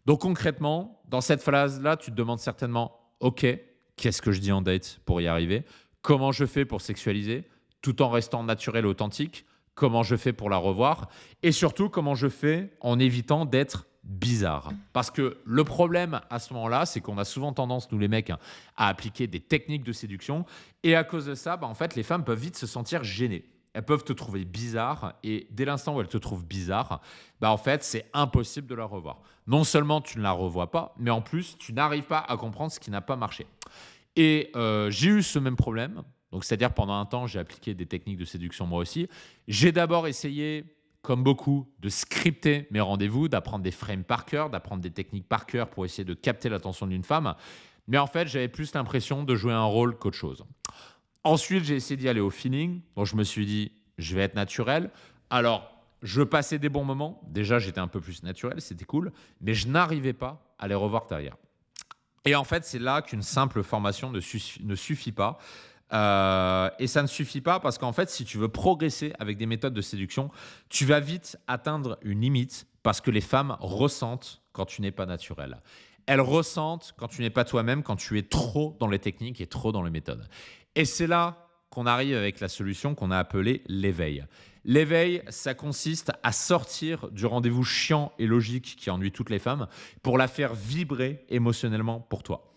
Donc concrètement, dans cette phase-là, tu te demandes certainement « Ok, qu'est-ce que je dis en date pour y arriver ? Comment je fais pour sexualiser tout en restant naturel, authentique ? Comment je fais pour la revoir ? Et surtout, comment je fais en évitant d'être bizarre ? Parce que le problème à ce moment-là, c'est qu'on a souvent tendance, nous les mecs, à appliquer des techniques de séduction. Et à cause de ça, en fait, les femmes peuvent vite se sentir gênées. Elles peuvent te trouver bizarre et dès l'instant où elles te trouvent bizarre, en fait, c'est impossible de la revoir. Non seulement tu ne la revois pas, mais en plus, tu n'arrives pas à comprendre ce qui n'a pas marché. Et j'ai eu ce même problème. Donc, c'est-à-dire pendant un temps, j'ai appliqué des techniques de séduction moi aussi. J'ai d'abord essayé, comme beaucoup, de scripter mes rendez-vous, d'apprendre des frames par cœur, d'apprendre des techniques par cœur pour essayer de capter l'attention d'une femme. Mais en fait, j'avais plus l'impression de jouer un rôle qu'autre chose. Ensuite, j'ai essayé d'y aller au feeling. Donc, je me suis dit, je vais être naturel. Alors, je passais des bons moments. Déjà, j'étais un peu plus naturel, c'était cool. Mais je n'arrivais pas à les revoir derrière. Et en fait, c'est là qu'une simple formation ne suffit pas. Et ça ne suffit pas parce qu'en fait, si tu veux progresser avec des méthodes de séduction, tu vas vite atteindre une limite parce que les femmes ressentent quand tu n'es pas naturel. Elles ressentent quand tu n'es pas toi-même, quand tu es trop dans les techniques et trop dans les méthodes. Et c'est là qu'on arrive avec la solution qu'on a appelée l'éveil. L'éveil, ça consiste à sortir du rendez-vous chiant et logique qui ennuie toutes les femmes pour la faire vibrer émotionnellement pour toi.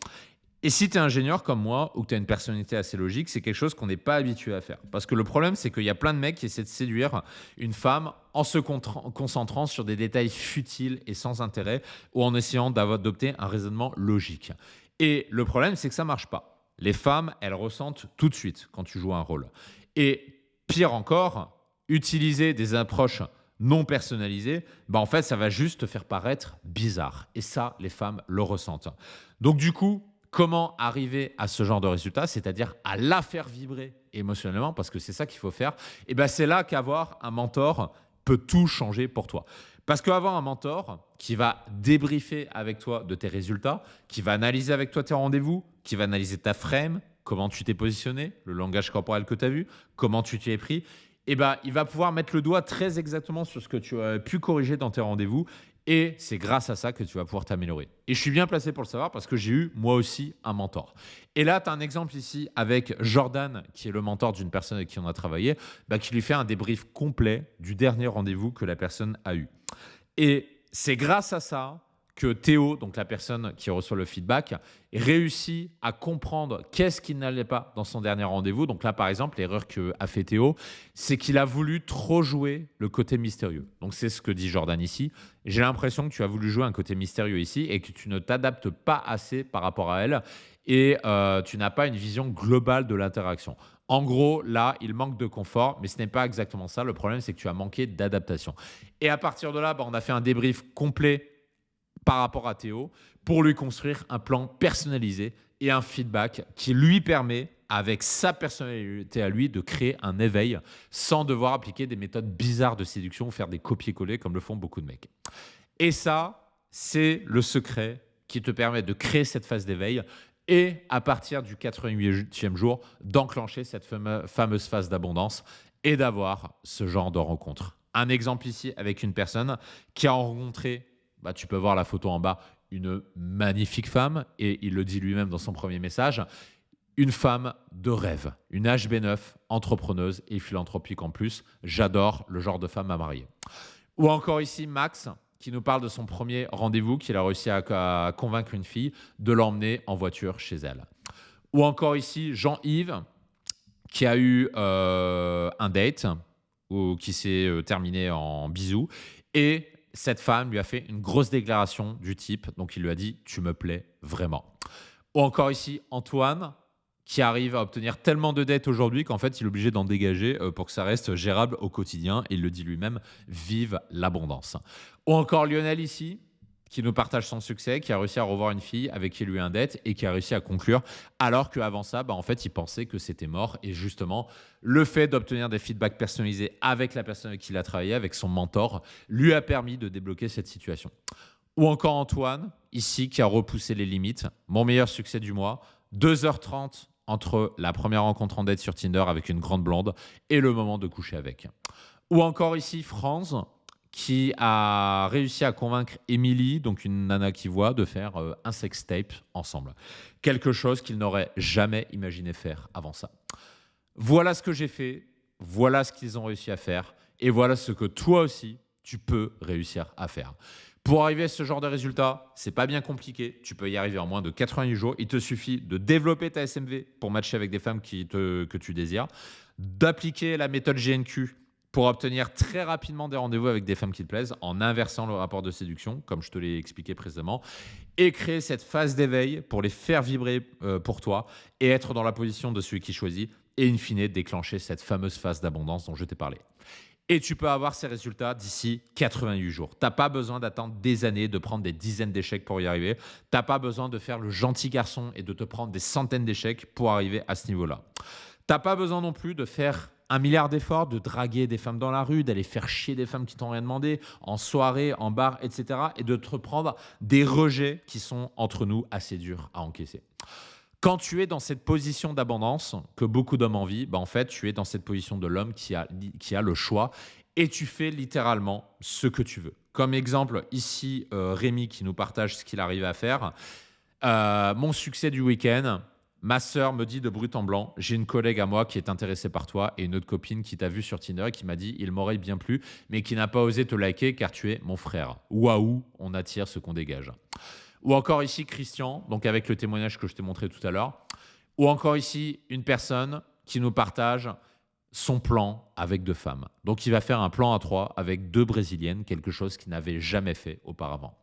Et si tu es ingénieur comme moi ou que tu as une personnalité assez logique, c'est quelque chose qu'on n'est pas habitué à faire. Parce que le problème, c'est qu'il y a plein de mecs qui essaient de séduire une femme en se concentrant sur des détails futiles et sans intérêt ou en essayant d'adopter un raisonnement logique. Et le problème, c'est que ça ne marche pas. Les femmes, elles ressentent tout de suite quand tu joues un rôle. Et pire encore, utiliser des approches non personnalisées, en fait, ça va juste te faire paraître bizarre. Et ça, les femmes le ressentent. Donc du coup, comment arriver à ce genre de résultat, c'est-à-dire à la faire vibrer émotionnellement, parce que c'est ça qu'il faut faire, et c'est là qu'avoir un mentor peut tout changer pour toi. Parce qu'avoir un mentor qui va débriefer avec toi de tes résultats, qui va analyser avec toi tes rendez-vous, qui va analyser ta frame, comment tu t'es positionné, le langage corporel que tu as vu, comment tu t'y es pris, il va pouvoir mettre le doigt très exactement sur ce que tu as pu corriger dans tes rendez-vous. Et c'est grâce à ça que tu vas pouvoir t'améliorer. Et je suis bien placé pour le savoir parce que j'ai eu, moi aussi, un mentor. Et là, tu as un exemple ici avec Jordan, qui est le mentor d'une personne avec qui on a travaillé, qui lui fait un débrief complet du dernier rendez-vous que la personne a eu. Et c'est grâce à ça que Théo, donc la personne qui reçoit le feedback, réussit à comprendre qu'est-ce qui n'allait pas dans son dernier rendez-vous. Donc là, par exemple, l'erreur qu'a fait Théo, c'est qu'il a voulu trop jouer le côté mystérieux. Donc c'est ce que dit Jordan ici. J'ai l'impression que tu as voulu jouer un côté mystérieux ici et que tu ne t'adaptes pas assez par rapport à elle et tu n'as pas une vision globale de l'interaction. En gros, là, il manque de confort, mais ce n'est pas exactement ça. Le problème, c'est que tu as manqué d'adaptation. Et à partir de là, on a fait un débrief complet par rapport à Théo pour lui construire un plan personnalisé et un feedback qui lui permet, avec sa personnalité à lui, de créer un éveil sans devoir appliquer des méthodes bizarres de séduction ou faire des copier-coller comme le font beaucoup de mecs. Et ça, c'est le secret qui te permet de créer cette phase d'éveil et à partir du 88e jour, d'enclencher cette fameuse phase d'abondance et d'avoir ce genre de rencontre. Un exemple ici avec une personne qui a rencontré, tu peux voir la photo en bas, une magnifique femme, et il le dit lui-même dans son premier message. Une femme de rêve, une HB9, entrepreneuse et philanthropique en plus. J'adore le genre de femme à marier. Ou encore ici, Max, qui nous parle de son premier rendez-vous, qu'il a réussi à convaincre une fille de l'emmener en voiture chez elle. Ou encore ici, Jean-Yves, qui a eu un date ou qui s'est terminé en bisous. Et cette femme lui a fait une grosse déclaration du type, donc il lui a dit « tu me plais vraiment ». Ou encore ici, Antoine, qui arrive à obtenir tellement de dettes aujourd'hui qu'en fait, il est obligé d'en dégager pour que ça reste gérable au quotidien. Il le dit lui-même, vive l'abondance. Ou encore Lionel ici, qui nous partage son succès, qui a réussi à revoir une fille avec qui il lui a une dette et qui a réussi à conclure, alors qu'avant ça, en fait, il pensait que c'était mort. Et justement, le fait d'obtenir des feedbacks personnalisés avec la personne avec qui il a travaillé, avec son mentor, lui a permis de débloquer cette situation. Ou encore Antoine, ici, qui a repoussé les limites. Mon meilleur succès du mois, 2h30 entre la première rencontre en date sur Tinder avec une grande blonde et le moment de coucher avec. Ou encore ici, Franz, qui a réussi à convaincre Émilie, donc une nana qui voit, de faire un sextape ensemble. Quelque chose qu'il n'aurait jamais imaginé faire avant ça. Voilà ce que j'ai fait, voilà ce qu'ils ont réussi à faire, et voilà ce que toi aussi, tu peux réussir à faire. Pour arriver à ce genre de résultat, c'est pas bien compliqué. Tu peux y arriver en moins de 88 jours. Il te suffit de développer ta SMV pour matcher avec des femmes que tu désires, d'appliquer la méthode GNQ pour obtenir très rapidement des rendez-vous avec des femmes qui te plaisent en inversant le rapport de séduction, comme je te l'ai expliqué précédemment, et créer cette phase d'éveil pour les faire vibrer pour toi et être dans la position de celui qui choisit et in fine déclencher cette fameuse phase d'abondance dont je t'ai parlé. Et tu peux avoir ces résultats d'ici 88 jours. Tu n'as pas besoin d'attendre des années, de prendre des dizaines d'échecs pour y arriver. Tu n'as pas besoin de faire le gentil garçon et de te prendre des centaines d'échecs pour arriver à ce niveau-là. Tu n'as pas besoin non plus de faire 1 milliard d'efforts, de draguer des femmes dans la rue, d'aller faire chier des femmes qui t'ont rien demandé, en soirée, en bar, etc. Et de te prendre des rejets qui sont entre nous assez durs à encaisser. Quand tu es dans cette position d'abondance que beaucoup d'hommes envient, en fait, tu es dans cette position de l'homme qui a le choix et tu fais littéralement ce que tu veux. Comme exemple, ici, Rémi qui nous partage ce qu'il arrive à faire. Mon succès du week-end, ma sœur me dit de brut en blanc, j'ai une collègue à moi qui est intéressée par toi et une autre copine qui t'a vu sur Tinder et qui m'a dit il m'aurait bien plu, mais qui n'a pas osé te liker car tu es mon frère. Waouh, on attire ce qu'on dégage. Ou encore ici, Christian, donc avec le témoignage que je t'ai montré tout à l'heure. Ou encore ici, une personne qui nous partage son plan avec 2 femmes. Donc, il va faire un plan à 3 avec 2 Brésiliennes, quelque chose qu'il n'avait jamais fait auparavant.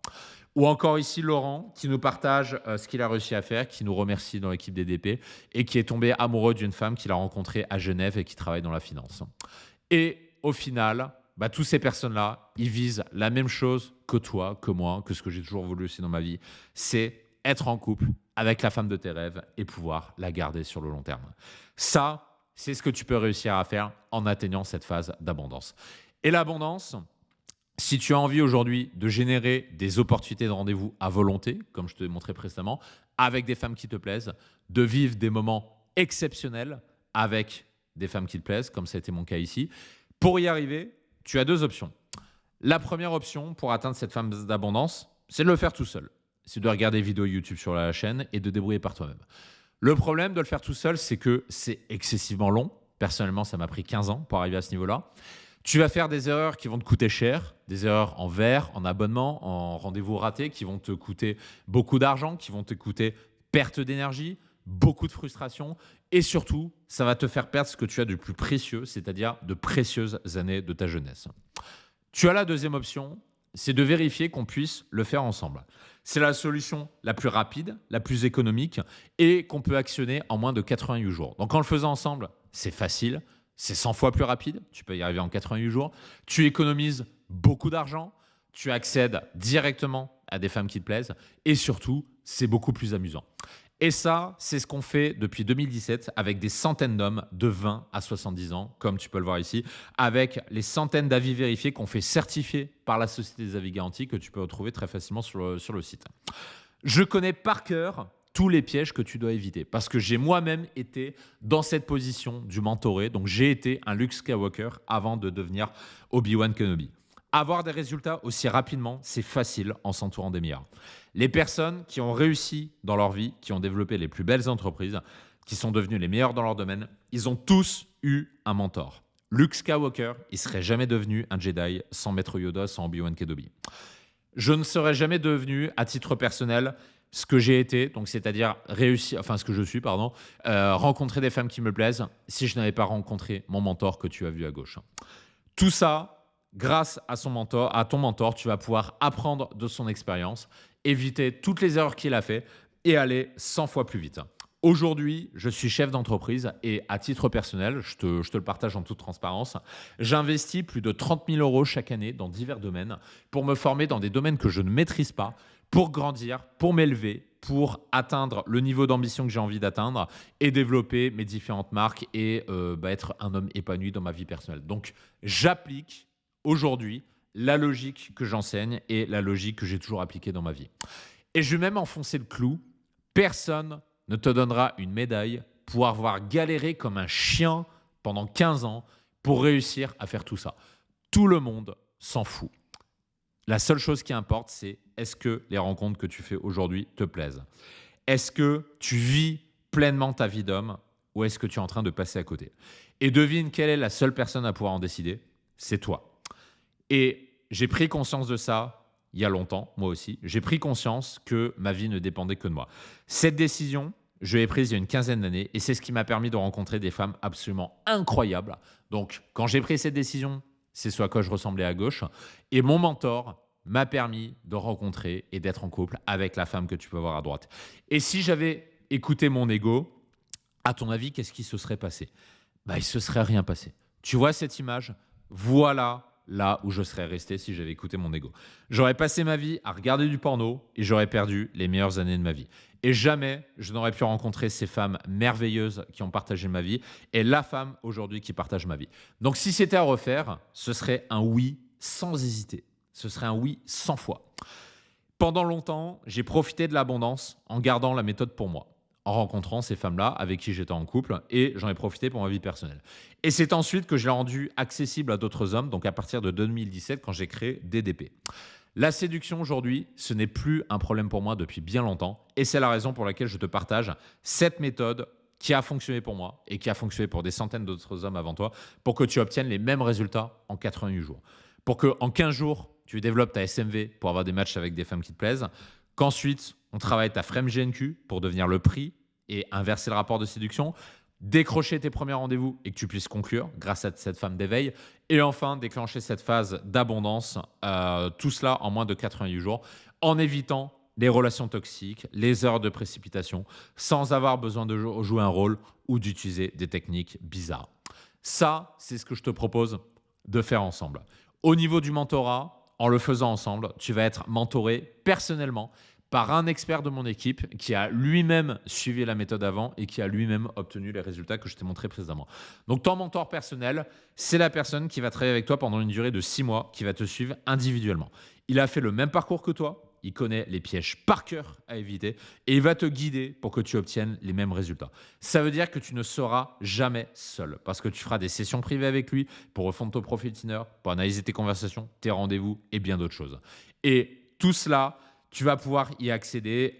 Ou encore ici, Laurent, qui nous partage ce qu'il a réussi à faire, qui nous remercie dans l'équipe des DP et qui est tombé amoureux d'une femme qu'il a rencontrée à Genève et qui travaille dans la finance. Et au final, toutes ces personnes-là, ils visent la même chose que toi, que moi, que ce que j'ai toujours voulu aussi dans ma vie, c'est être en couple avec la femme de tes rêves et pouvoir la garder sur le long terme. Ça, c'est ce que tu peux réussir à faire en atteignant cette phase d'abondance. Et l'abondance, si tu as envie aujourd'hui de générer des opportunités de rendez-vous à volonté, comme je te l'ai montré précédemment, avec des femmes qui te plaisent, de vivre des moments exceptionnels avec des femmes qui te plaisent, comme ça a été mon cas ici, pour y arriver, tu as 2 options. La première option pour atteindre cette phase d'abondance, c'est de le faire tout seul. C'est de regarder des vidéos YouTube sur la chaîne et de débrouiller par toi-même. Le problème de le faire tout seul, c'est que c'est excessivement long. Personnellement, ça m'a pris 15 ans pour arriver à ce niveau-là. Tu vas faire des erreurs qui vont te coûter cher, des erreurs en verre, en abonnement, en rendez-vous raté, qui vont te coûter beaucoup d'argent, qui vont te coûter perte d'énergie, beaucoup de frustration et surtout, ça va te faire perdre ce que tu as de plus précieux, c'est-à-dire de précieuses années de ta jeunesse. Tu as la deuxième option, c'est de vérifier qu'on puisse le faire ensemble. C'est la solution la plus rapide, la plus économique et qu'on peut actionner en moins de 88 jours. Donc en le faisant ensemble, c'est facile, c'est 100 fois plus rapide, tu peux y arriver en 88 jours, tu économises beaucoup d'argent, tu accèdes directement à des femmes qui te plaisent et surtout, c'est beaucoup plus amusant. Et ça, c'est ce qu'on fait depuis 2017 avec des centaines d'hommes de 20 à 70 ans, comme tu peux le voir ici, avec les centaines d'avis vérifiés qu'on fait certifier par la Société des avis garantis que tu peux retrouver très facilement sur le site. Je connais par cœur tous les pièges que tu dois éviter parce que j'ai moi-même été dans cette position du mentoré. Donc, j'ai été un Luke Skywalker avant de devenir Obi-Wan Kenobi. Avoir des résultats aussi rapidement, c'est facile en s'entourant des meilleurs. Les personnes qui ont réussi dans leur vie, qui ont développé les plus belles entreprises, qui sont devenus les meilleurs dans leur domaine, ils ont tous eu un mentor. Luke Skywalker, il serait jamais devenu un Jedi sans Maître Yoda, sans Obi-Wan Kenobi. Je ne serais jamais devenu, à titre personnel, ce que j'ai été, donc c'est-à-dire ce que je suis, rencontrer des femmes qui me plaisent, si je n'avais pas rencontré mon mentor que tu as vu à gauche. Tout ça, grâce à ton mentor, tu vas pouvoir apprendre de son expérience, éviter toutes les erreurs qu'il a fait et aller 100 fois plus vite. Aujourd'hui, je suis chef d'entreprise et à titre personnel, je te le partage en toute transparence, j'investis plus de 30 000 euros chaque année dans divers domaines pour me former dans des domaines que je ne maîtrise pas, pour grandir, pour m'élever, pour atteindre le niveau d'ambition que j'ai envie d'atteindre et développer mes différentes marques et être un homme épanoui dans ma vie personnelle. Donc, j'applique aujourd'hui la logique que j'enseigne et la logique que j'ai toujours appliquée dans ma vie. Et je vais même enfoncer le clou. Personne ne te donnera une médaille pour avoir galéré comme un chien pendant 15 ans pour réussir à faire tout ça. Tout le monde s'en fout. La seule chose qui importe, c'est est-ce que les rencontres que tu fais aujourd'hui te plaisent? Est-ce que tu vis pleinement ta vie d'homme ou est-ce que tu es en train de passer à côté? Et devine quelle est la seule personne à pouvoir en décider? C'est toi. Et j'ai pris conscience de ça il y a longtemps, moi aussi. J'ai pris conscience que ma vie ne dépendait que de moi. Cette décision, je l'ai prise il y a une quinzaine d'années et c'est ce qui m'a permis de rencontrer des femmes absolument incroyables. Donc, quand j'ai pris cette décision, c'est ce à quoi je ressemblais à gauche. Et mon mentor m'a permis de rencontrer et d'être en couple avec la femme que tu peux voir à droite. Et si j'avais écouté mon ego, à ton avis, qu'est-ce qui se serait passé? Il ne se serait rien passé. Tu vois cette image? Voilà là où je serais resté si j'avais écouté mon ego. J'aurais passé ma vie à regarder du porno et j'aurais perdu les meilleures années de ma vie. Et jamais je n'aurais pu rencontrer ces femmes merveilleuses qui ont partagé ma vie et la femme aujourd'hui qui partage ma vie. Donc si c'était à refaire, ce serait un oui sans hésiter. Ce serait un oui 100 fois. Pendant longtemps, j'ai profité de l'abondance en gardant la méthode pour moi, en rencontrant ces femmes-là avec qui j'étais en couple et j'en ai profité pour ma vie personnelle. Et c'est ensuite que je l'ai rendu accessible à d'autres hommes, donc à partir de 2017 quand j'ai créé DDP. La séduction aujourd'hui, ce n'est plus un problème pour moi depuis bien longtemps et c'est la raison pour laquelle je te partage cette méthode qui a fonctionné pour moi et qui a fonctionné pour des centaines d'autres hommes avant toi pour que tu obtiennes les mêmes résultats en 88 jours. Pour qu'en 15 jours, tu développes ta SMV pour avoir des matchs avec des femmes qui te plaisent, qu'ensuite, on travaille ta frame GNQ pour devenir le prix et inverser le rapport de séduction, décrocher tes premiers rendez-vous et que tu puisses conclure grâce à cette femme d'éveil, et enfin déclencher cette phase d'abondance, tout cela en moins de 88 jours, en évitant les relations toxiques, les heures de précipitation, sans avoir besoin de jouer un rôle ou d'utiliser des techniques bizarres. Ça, c'est ce que je te propose de faire ensemble. Au niveau du mentorat, en le faisant ensemble, tu vas être mentoré personnellement par un expert de mon équipe qui a lui-même suivi la méthode avant et qui a lui-même obtenu les résultats que je t'ai montrés précédemment. Donc ton mentor personnel, c'est la personne qui va travailler avec toi pendant une durée de 6 mois, qui va te suivre individuellement. Il a fait le même parcours que toi, il connaît les pièges par cœur à éviter et il va te guider pour que tu obtiennes les mêmes résultats. Ça veut dire que tu ne seras jamais seul parce que tu feras des sessions privées avec lui pour refondre ton profil Tinder, pour analyser tes conversations, tes rendez-vous et bien d'autres choses. Et tout cela, tu vas pouvoir y accéder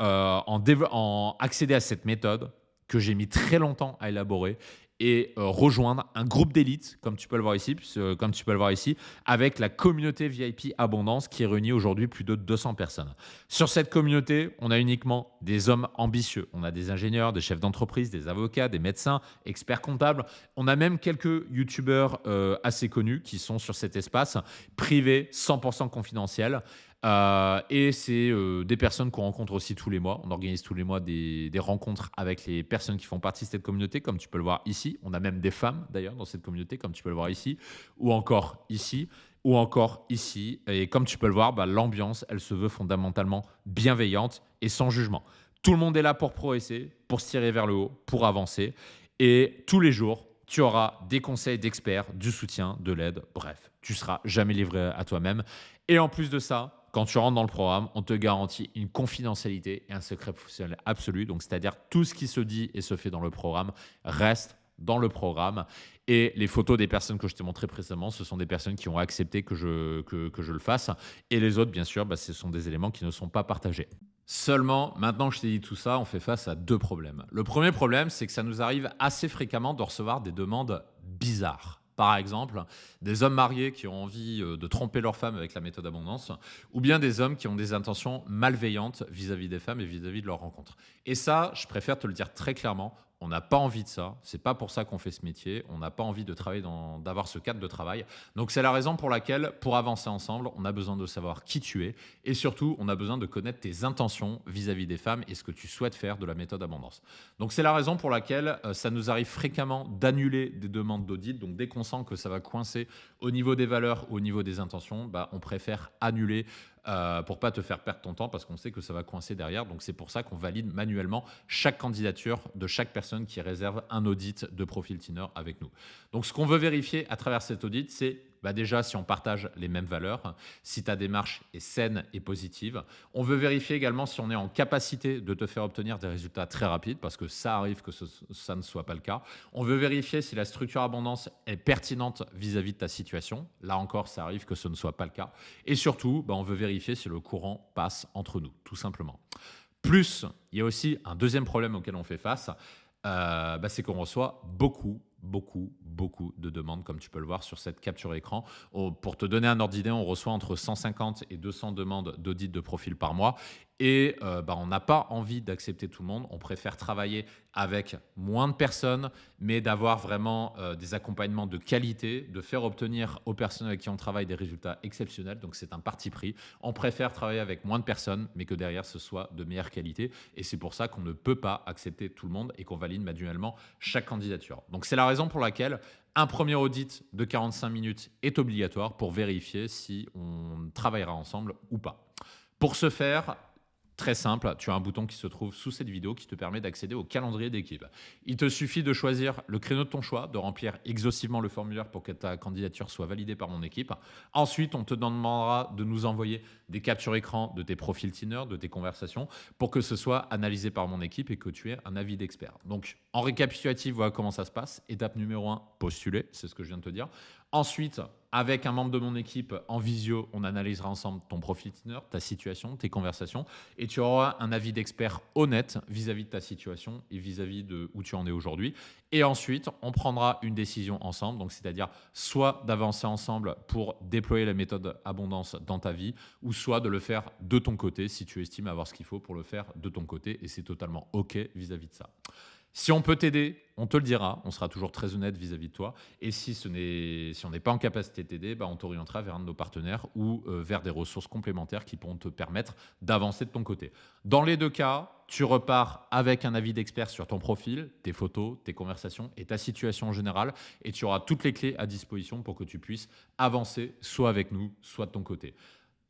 accéder à cette méthode que j'ai mis très longtemps à élaborer et rejoindre un groupe d'élite, comme tu peux le voir ici, avec la communauté VIP Abondance qui réunit aujourd'hui plus de 200 personnes. Sur cette communauté, on a uniquement des hommes ambitieux. On a des ingénieurs, des chefs d'entreprise, des avocats, des médecins, experts comptables. On a même quelques youtubeurs assez connus qui sont sur cet espace privé, 100% confidentiel. Et c'est des personnes qu'on rencontre aussi tous les mois. On organise tous les mois des rencontres avec les personnes qui font partie de cette communauté, comme tu peux le voir ici. On a même des femmes d'ailleurs dans cette communauté, comme tu peux le voir ici, ou encore ici, ou encore ici. Et comme tu peux le voir, l'ambiance, elle se veut fondamentalement bienveillante et sans jugement. Tout le monde est là pour progresser, pour se tirer vers le haut, pour avancer. Et tous les jours, tu auras des conseils d'experts, du soutien, de l'aide. Bref, tu seras jamais livré à toi-même. Et en plus de ça, quand tu rentres dans le programme, on te garantit une confidentialité et un secret professionnel absolu. Donc, c'est-à-dire tout ce qui se dit et se fait dans le programme reste dans le programme. Et les photos des personnes que je t'ai montrées précédemment, ce sont des personnes qui ont accepté que je le fasse. Et les autres, bien sûr, ce sont des éléments qui ne sont pas partagés. Seulement, maintenant que je t'ai dit tout ça, on fait face à 2 problèmes. Le premier problème, c'est que ça nous arrive assez fréquemment de recevoir des demandes bizarres. Par exemple, des hommes mariés qui ont envie, de tromper leur femme avec la méthode abondance ou bien des hommes qui ont des intentions malveillantes vis-à-vis des femmes et vis-à-vis de leurs rencontres. Et ça, je préfère te le dire très clairement, on n'a pas envie de ça. C'est pas pour ça qu'on fait ce métier. On n'a pas envie de travailler d'avoir ce cadre de travail. Donc c'est la raison pour laquelle, pour avancer ensemble, on a besoin de savoir qui tu es et surtout, on a besoin de connaître tes intentions vis-à-vis des femmes et ce que tu souhaites faire de la méthode abondance. Donc c'est la raison pour laquelle ça nous arrive fréquemment d'annuler des demandes d'audit. Donc dès qu'on sent que ça va coincer au niveau des valeurs ou au niveau des intentions, bah, on préfère annuler pour pas te faire perdre ton temps parce qu'on sait que ça va coincer derrière. Donc c'est pour ça qu'on valide manuellement chaque candidature de chaque personne qui réserve un audit de profil Tinder avec nous. Donc ce qu'on veut vérifier à travers cet audit, c'est bah déjà si on partage les mêmes valeurs, si ta démarche est saine et positive. On veut vérifier également si on est en capacité de te faire obtenir des résultats très rapides, parce que ça arrive que ça ne soit pas le cas. On veut vérifier si la structure abondance est pertinente vis-à-vis de ta situation. Là encore, ça arrive que ce ne soit pas le cas. Et surtout, bah, on veut vérifier si le courant passe entre nous, tout simplement. Plus, il y a aussi un deuxième problème auquel on fait face, bah, c'est qu'on reçoit beaucoup de demandes, comme tu peux le voir sur cette capture écran. Pour te donner un ordre d'idée, on reçoit entre 150 et 200 demandes d'audit de profil par mois. Et bah, on n'a pas envie d'accepter tout le monde. On préfère travailler avec moins de personnes, mais d'avoir vraiment des accompagnements de qualité, de faire obtenir aux personnes avec qui on travaille des résultats exceptionnels. Donc c'est un parti pris. On préfère travailler avec moins de personnes, mais que derrière ce soit de meilleure qualité. Et c'est pour ça qu'on ne peut pas accepter tout le monde et qu'on valide manuellement chaque candidature. Donc c'est la raison pour laquelle un premier audit de 45 minutes est obligatoire pour vérifier si on travaillera ensemble ou pas. Pour ce faire, très simple, tu as un bouton qui se trouve sous cette vidéo qui te permet d'accéder au calendrier d'équipe. Il te suffit de choisir le créneau de ton choix, de remplir exhaustivement le formulaire pour que ta candidature soit validée par mon équipe. Ensuite, on te demandera de nous envoyer des captures écran de tes profils Tinder, de tes conversations, pour que ce soit analysé par mon équipe et que tu aies un avis d'expert. Donc, en récapitulatif, voilà comment ça se passe. Étape numéro 1, postuler, c'est ce que je viens de te dire. Ensuite, avec un membre de mon équipe en visio, on analysera ensemble ton profil Tinder, ta situation, tes conversations, et tu auras un avis d'expert honnête vis-à-vis de ta situation et vis-à-vis de où tu en es aujourd'hui. Et ensuite, on prendra une décision ensemble, donc c'est-à-dire soit d'avancer ensemble pour déployer la méthode abondance dans ta vie, ou soit de le faire de ton côté si tu estimes avoir ce qu'il faut pour le faire de ton côté, et c'est totalement OK vis-à-vis de ça. Si on peut t'aider, on te le dira, on sera toujours très honnête vis-à-vis de toi. Et si on n'est pas en capacité de t'aider, bah, on t'orientera vers un de nos partenaires ou vers des ressources complémentaires qui pourront te permettre d'avancer de ton côté. Dans les deux cas, tu repars avec un avis d'expert sur ton profil, tes photos, tes conversations et ta situation en général. Et tu auras toutes les clés à disposition pour que tu puisses avancer soit avec nous, soit de ton côté.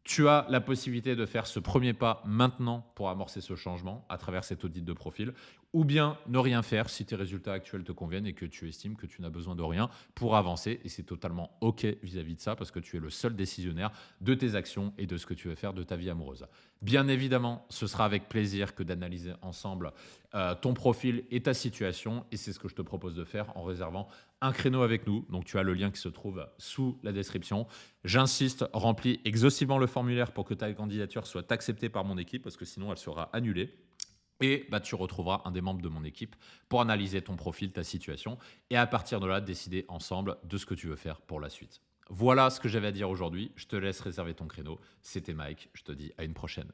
Tu as la possibilité de faire ce premier pas maintenant pour amorcer ce changement à travers cet audit de profil, ou bien ne rien faire si tes résultats actuels te conviennent et que tu estimes que tu n'as besoin de rien pour avancer. Et c'est totalement OK vis-à-vis de ça parce que tu es le seul décisionnaire de tes actions et de ce que tu veux faire de ta vie amoureuse. Bien évidemment, ce sera avec plaisir que d'analyser ensemble ton profil et ta situation. Et c'est ce que je te propose de faire en réservant un créneau avec nous. Donc, tu as le lien qui se trouve sous la description. J'insiste, remplis exhaustivement le formulaire pour que ta candidature soit acceptée par mon équipe parce que sinon, elle sera annulée. Et bah, tu retrouveras un des membres de mon équipe pour analyser ton profil, ta situation et à partir de là, décider ensemble de ce que tu veux faire pour la suite. Voilà ce que j'avais à dire aujourd'hui. Je te laisse réserver ton créneau. C'était Mike. Je te dis à une prochaine.